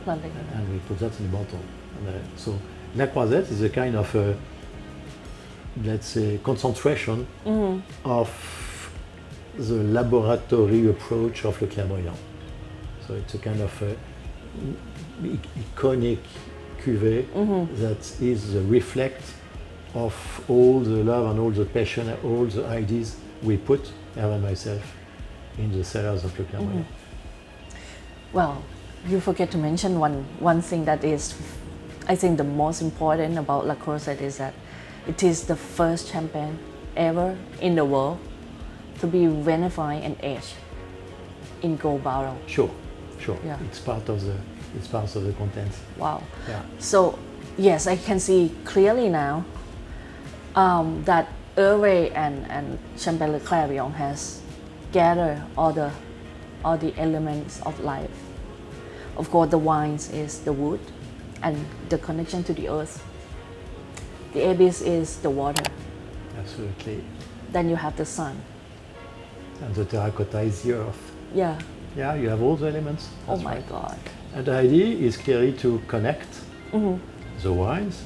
Speaker 2: and we put that in a bottle. And, so La Croisette is a kind of, let's say, concentration of the laboratory approach of Le Clairvoyant. So it's a kind of iconic cuvée that is the reflect of all the love and all the passion and all the ideas we put, Hervé and myself, in the cellars of Le Clairvoyant.
Speaker 1: Well, you forget to mention one thing that is, I think, the most important about La Croisette is that it is the first champagne ever in the world to be vinified and aged in gold barrel.
Speaker 2: Sure.
Speaker 1: Yeah.
Speaker 2: It's part of the contents.
Speaker 1: Wow.
Speaker 2: Yeah.
Speaker 1: So yes, I can see clearly now that Hervé and Champagne Leclerc Briant has gathered all the elements of life. Of course, the wines is the wood and the connection to the earth. The abyss is the water.
Speaker 2: Absolutely.
Speaker 1: Then you have the sun.
Speaker 2: And the terracotta is the earth.
Speaker 1: Yeah.
Speaker 2: Yeah, you have all the elements.
Speaker 1: Oh
Speaker 2: That's
Speaker 1: my
Speaker 2: right.
Speaker 1: God.
Speaker 2: And the idea is clearly to connect the wines,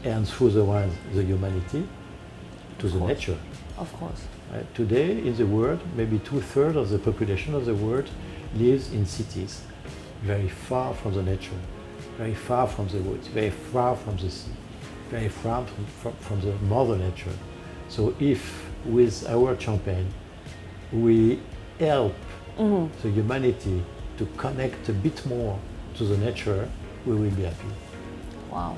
Speaker 2: and through the wines, the humanity, to the nature.
Speaker 1: Of course.
Speaker 2: Today in the world, maybe 2/3 of the population of the world lives in cities, very far from the nature, very far from the woods, very far from the sea, very far from the mother nature. So if with our champagne we help the humanity to connect a bit more to the nature, we will be happy.
Speaker 1: Wow.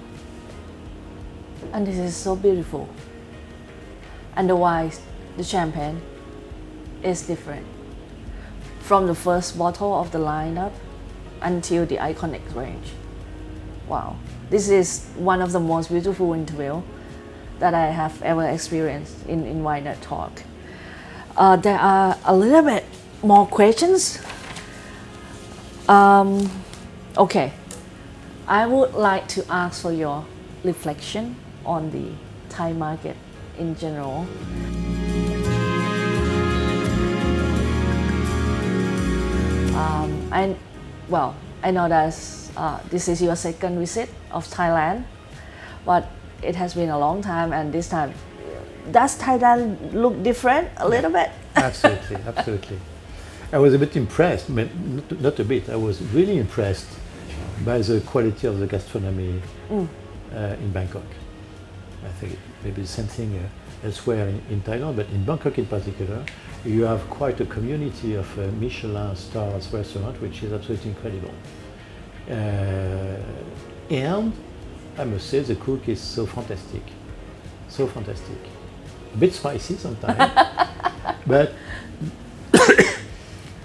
Speaker 1: And this is so beautiful. And the wine, the champagne, is different. From the first bottle of the lineup until the iconic range. Wow. This is one of the most beautiful interviews that I have ever experienced in Wine Talk. There are a little bit more questions. Okay. I would like to ask for your reflection on the Thai market in general. I know that this is your second visit of Thailand, but it has been a long time, and this time, does Thailand look different a little bit?
Speaker 2: Absolutely, absolutely. I was a bit impressed, not a bit, I was really impressed by the quality of the gastronomy in Bangkok. I think maybe the same thing elsewhere in Thailand, but in Bangkok in particular, you have quite a community of Michelin stars restaurants, which is absolutely incredible. And I must say the cook is so fantastic, so fantastic. A bit spicy sometimes, but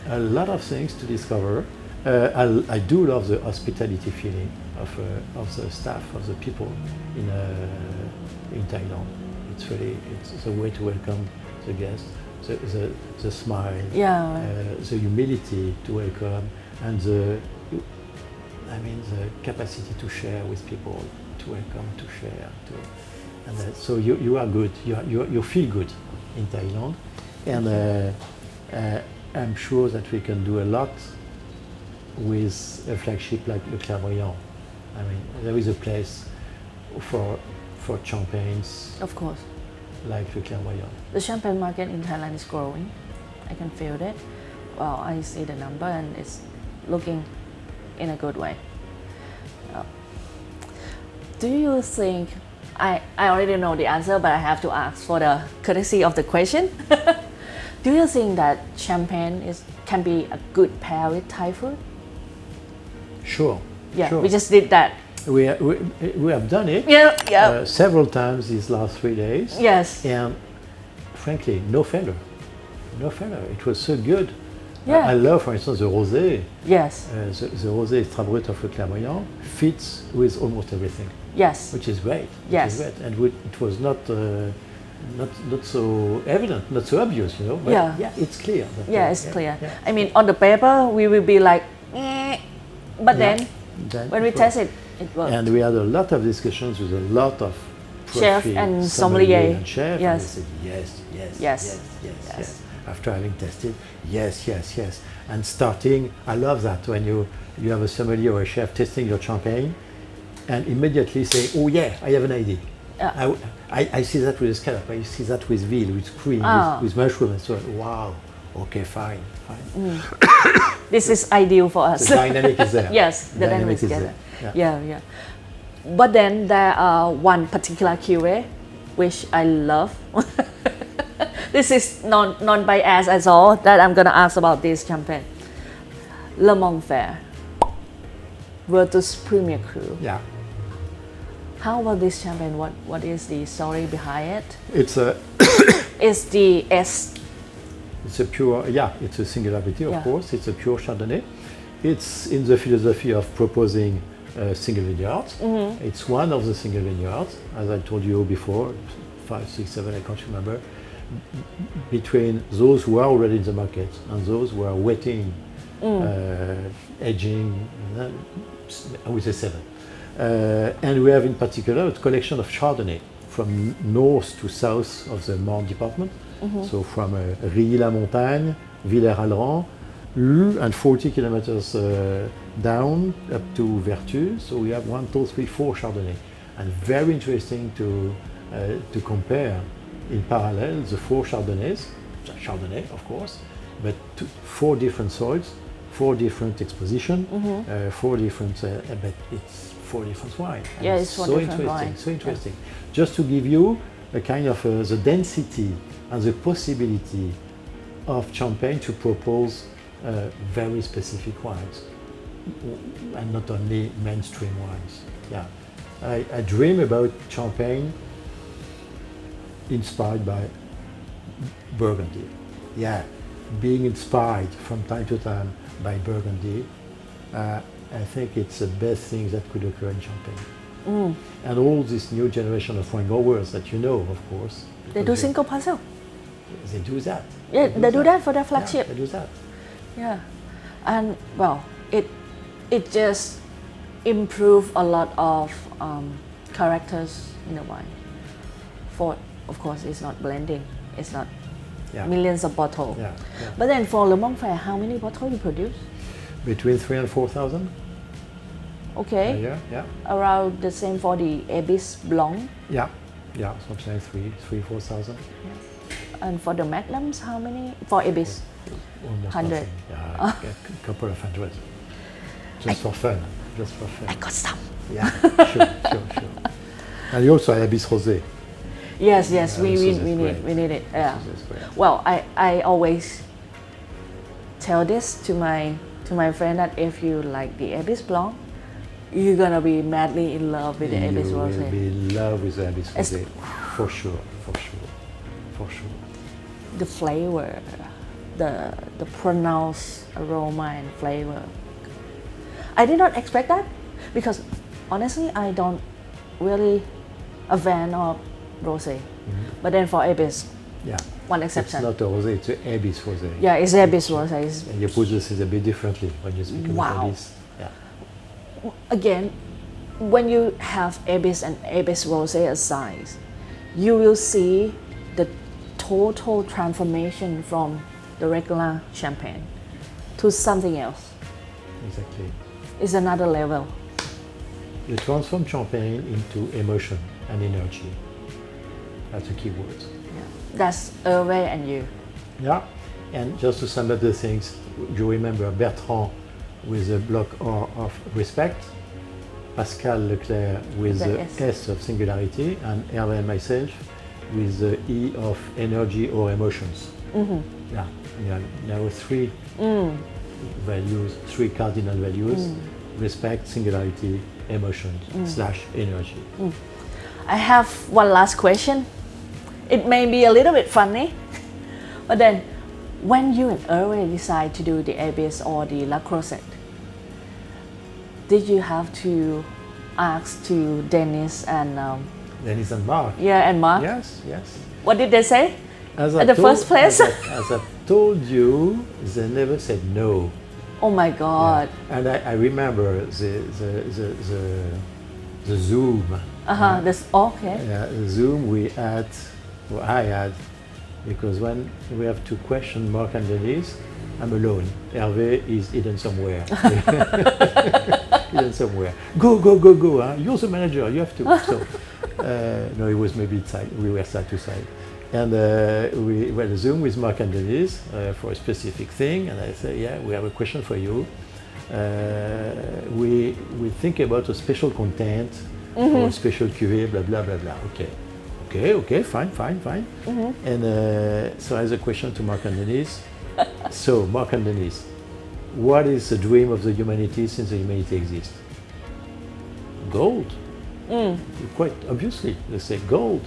Speaker 2: a lot of things to discover. I do love the hospitality feeling of the staff, of the people in Thailand. It's a way to welcome the guests, the smile, the humility to welcome, and the capacity to share with people, to welcome, to share, and so you are good. You feel good in Thailand, and I'm sure that we can do a lot with a flagship like Le Clairvoyant. I mean, there is a place for champagnes.
Speaker 1: Of course.
Speaker 2: Like Le Clairvoyant.
Speaker 1: The champagne market in Thailand is growing. I can feel it. Well, I see the number and it's looking in a good way. Do you think, I already know the answer, but I have to ask for the courtesy of the question. Do you think that champagne can be a good pair with Thai food?
Speaker 2: Sure.
Speaker 1: Yeah,
Speaker 2: sure.
Speaker 1: We just did that.
Speaker 2: We have done it several times these last 3 days.
Speaker 1: Yes.
Speaker 2: And frankly, no failure. No failure. It was so good.
Speaker 1: Yeah.
Speaker 2: I love, for instance, the rosé.
Speaker 1: Yes.
Speaker 2: The rosé extra brut of Le Clairvoyant fits with almost everything.
Speaker 1: Yes.
Speaker 2: Which is great.
Speaker 1: Yes.
Speaker 2: And it was not so evident, not so obvious, you know. But it's clear.
Speaker 1: It's clear. I mean, on the paper, we will be like, But
Speaker 2: Yeah.
Speaker 1: then when we test it, it worked.
Speaker 2: And we had a lot of discussions with a lot of
Speaker 1: Chef
Speaker 2: profi,
Speaker 1: and sommelier.
Speaker 2: and chef,
Speaker 1: Yes.
Speaker 2: and they said yes, yes,
Speaker 1: Yes.
Speaker 2: yes, yes,
Speaker 1: Yes.
Speaker 2: yes. After having tested, yes, yes, yes. And starting, I love that when you have a sommelier or a chef testing your champagne, and immediately say, oh yeah, I have an idea. I see that with scallop, I see that with veal, with cream, with mushroom, and so on. Wow, okay, fine.
Speaker 1: This is ideal for us.
Speaker 2: The dynamic is there.
Speaker 1: Yes, the dynamic is
Speaker 2: there.
Speaker 1: there. Yeah. But then there are one particular cuvee which I love. This is non-biased at all that I'm gonna ask about this champagne. Le Monde Fair Virtus Premier Cru.
Speaker 2: Yeah.
Speaker 1: How about this champagne? What is the story behind it?
Speaker 2: It's a
Speaker 1: It's the S.
Speaker 2: It's a pure, it's a singularity, of
Speaker 1: Yeah.
Speaker 2: course. It's a pure Chardonnay. It's in the philosophy of proposing single vineyards. It's one of the single vineyards, as I told you before, 5, 6, 7, I can't remember, between those who are already in the market and those who are waiting, aging, I would say 7. And we have in particular a collection of Chardonnay from north to south of the Marne department. So from Rilly-la-Montagne, Villers-Alran, and 40 kilometers down up to Vertus. So we have 1, 2, 3, 4 Chardonnay. And very interesting to compare in parallel the 4 Chardonnays, Chardonnay of course, but 4 different soils, 4 different exposition, 4 different, but it's 4 different wines.
Speaker 1: Yeah, it's 4 different wines.
Speaker 2: So interesting. Just to give you a kind of the density and the possibility of Champagne to propose very specific wines, and not only mainstream wines. Yeah, I dream about Champagne inspired by Burgundy. Yeah, being inspired from time to time by Burgundy. I think it's the best thing that could occur in Champagne. And all this new generation of wine growers that you know, of course.
Speaker 1: They do single parcel.
Speaker 2: They do that.
Speaker 1: Yeah, they do that for their flagship.
Speaker 2: Yeah, they do that.
Speaker 1: Yeah, and well, it just improve a lot of characters in the wine. For of course, it's not blending. It's not millions of bottles.
Speaker 2: Yeah.
Speaker 1: But then for Le Monde Fair, how many bottles you produce?
Speaker 2: Between 3,000 and 4,000.
Speaker 1: Okay.
Speaker 2: Yeah.
Speaker 1: Around the same for the Abyss Blanc.
Speaker 2: Yeah. Something like 4,000.
Speaker 1: And for the Magnums, how many? For Abyss?
Speaker 2: Almost
Speaker 1: 100.
Speaker 2: nothing. Yeah, a couple of hundred. Just for fun.
Speaker 1: I got some.
Speaker 2: Yeah, sure. And you also have Abyss Rosé.
Speaker 1: Yes, we need it. Yeah. Well, I always tell this to my friend that if you like the Abyss Blanc, you're gonna be madly in love with the Abyss Rosé.
Speaker 2: You will be in love with the Abyss Rosé, for sure.
Speaker 1: The flavor, the pronounced aroma and flavor. I did not expect that because honestly I don't really a fan of rosé. But then for Abyss, one exception.
Speaker 2: It's not a rosé, it's an Abyss Rosé.
Speaker 1: Yeah, it's Abyss Rosé.
Speaker 2: And you put this a bit differently when you speak about Abyss. Yeah.
Speaker 1: Again, when you have Abyss and Abyss Rosé aside, you will see the total transformation from the regular champagne to something else.
Speaker 2: Exactly.
Speaker 1: It's another level.
Speaker 2: You transform champagne into emotion and energy. That's a key word.
Speaker 1: Yeah. That's Hervé and you.
Speaker 2: Yeah, and just to sum up the things, you remember Bertrand with the block R of respect, Pascal Leclerc with the S of singularity, and Hervé and myself with the E of energy or emotions. Yeah, there were 3 values, 3 cardinal values: respect, singularity, emotions / energy.
Speaker 1: I have one last question. It may be a little bit funny, but then when you and Hervé decide to do the Abyss or the La Crozette, did you have to ask to Dennis and
Speaker 2: Dennis and Mark?
Speaker 1: Yeah, and Mark.
Speaker 2: Yes.
Speaker 1: What did they say?
Speaker 2: As
Speaker 1: At the first place?
Speaker 2: As I told you, they never said no.
Speaker 1: Oh my God.
Speaker 2: Yeah. And I remember the Zoom.
Speaker 1: This okay.
Speaker 2: Yeah, the Zoom we had, or I had, because when we have to question Mark and Denise, I'm alone. Hervé is hidden somewhere. Hidden somewhere. Go, go, go, go. Huh? You're the manager. You have to. So, no, it was maybe side. We were side to side. And we had a Zoom with Mark and Denise for a specific thing. And I said, yeah, we have a question for you. We think about a special content or a special cuvée, blah, blah, blah, blah. Okay, fine. And so I have a question to Mark and Denise. So, Mark and Denise, what is the dream of the humanity since the humanity exists? Gold. Quite obviously, they say gold.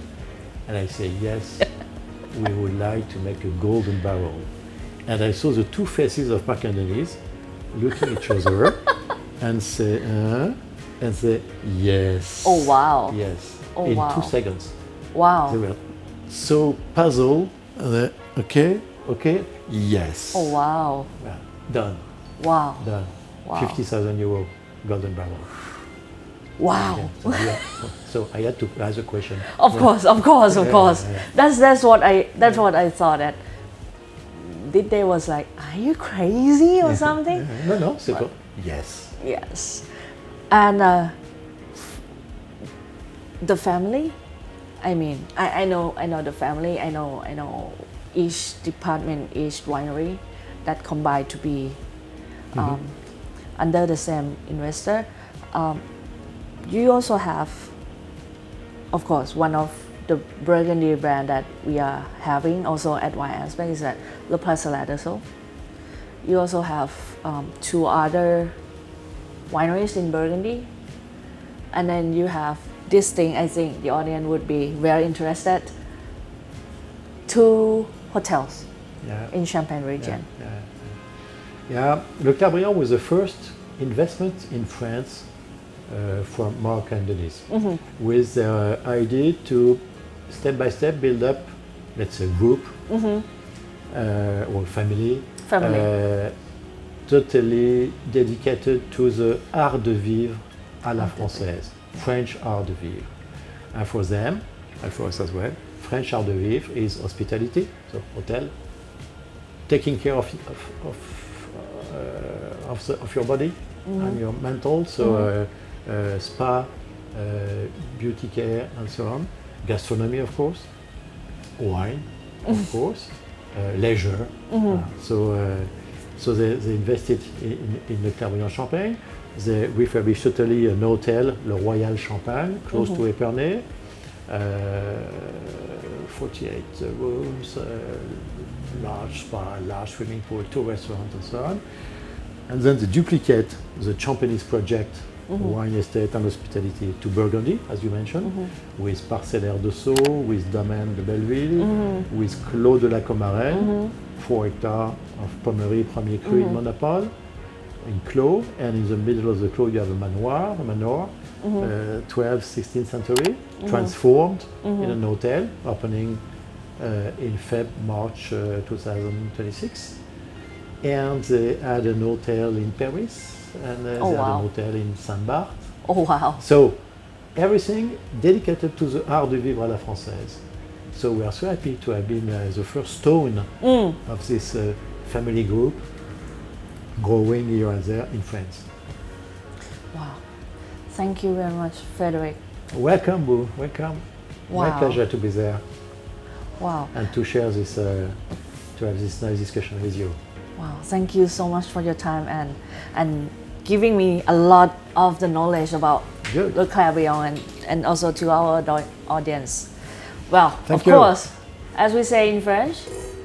Speaker 2: And I say, yes, we would like to make a golden barrel. And I saw the two faces of Mark and Denise looking at each other and say, yes.
Speaker 1: Oh wow.
Speaker 2: Yes.
Speaker 1: Oh,
Speaker 2: in
Speaker 1: wow.
Speaker 2: 2 seconds.
Speaker 1: Wow.
Speaker 2: They were so puzzled. Okay, yes.
Speaker 1: Oh wow.
Speaker 2: Yeah, done.
Speaker 1: Wow.
Speaker 2: Done.
Speaker 1: Wow.
Speaker 2: 50,000 euro golden barrel.
Speaker 1: Wow.
Speaker 2: Yeah, so I had to ask a question.
Speaker 1: Of course.
Speaker 2: Yeah.
Speaker 1: That's what I thought. That did they was like, are you crazy or something?
Speaker 2: No, simple. Yes.
Speaker 1: Yes. And the family. I mean, I know the family. I know each department, each winery that combined to be under the same investor. You also have, of course, one of the Burgundy brand that we are having also at WineAspect is that Le Parcelet de Sceaux. You also have 2 other wineries in Burgundy, and then you have this thing. I think the audience would be very interested. 2 hotels in Champagne region.
Speaker 2: Yeah, Leclerc Briant was the first investment in France from Mark and Denise, with the idea to step by step build up, let's say, group or family, totally dedicated to the art de vivre à la française, French art de vivre. And for them, and for us as well, French art de vivre is hospitality, so hotel, taking care of your body and your mental, so spa, beauty care, and so on. Gastronomy, of course. Wine, of course. Leisure. So they invested in Leclerc Briant Champagne. They refurbished totally an hotel, Le Royal Champagne, close to Épernay. 48 rooms, large spa, large swimming pool, 2 restaurants, and so on. And then they duplicate the Champagne's project, wine estate and hospitality, to Burgundy, as you mentioned, with Parcellaire de Sceaux, with Domaine de Belleville, with Clos de la Comaraine, 4 hectares of Pommery, Premier Cru in Monopole, in Clos, and in the middle of the Clos you have a manor, 12th, 16th century, transformed in an hotel, opening in March 2026. And they had an hotel in Paris, and they had an hotel in Saint-Barth.
Speaker 1: Oh wow!
Speaker 2: So everything dedicated to the art de vivre à la française. So we are so happy to have been the first stone of this family group growing here and there in France.
Speaker 1: Wow! Thank you very much, Frédéric.
Speaker 2: Welcome, Boo. Welcome.
Speaker 1: Wow.
Speaker 2: My pleasure to be there.
Speaker 1: Wow!
Speaker 2: And to share this, to have this nice discussion with you.
Speaker 1: Wow! Thank you so much for your time and giving me a lot of the knowledge about Leclerc Briant and also to our audience. Well,
Speaker 2: Thank
Speaker 1: of
Speaker 2: you.
Speaker 1: course, as we say in French,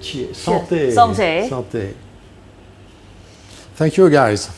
Speaker 2: Santé.
Speaker 1: Santé.
Speaker 2: Santé. Thank you, guys.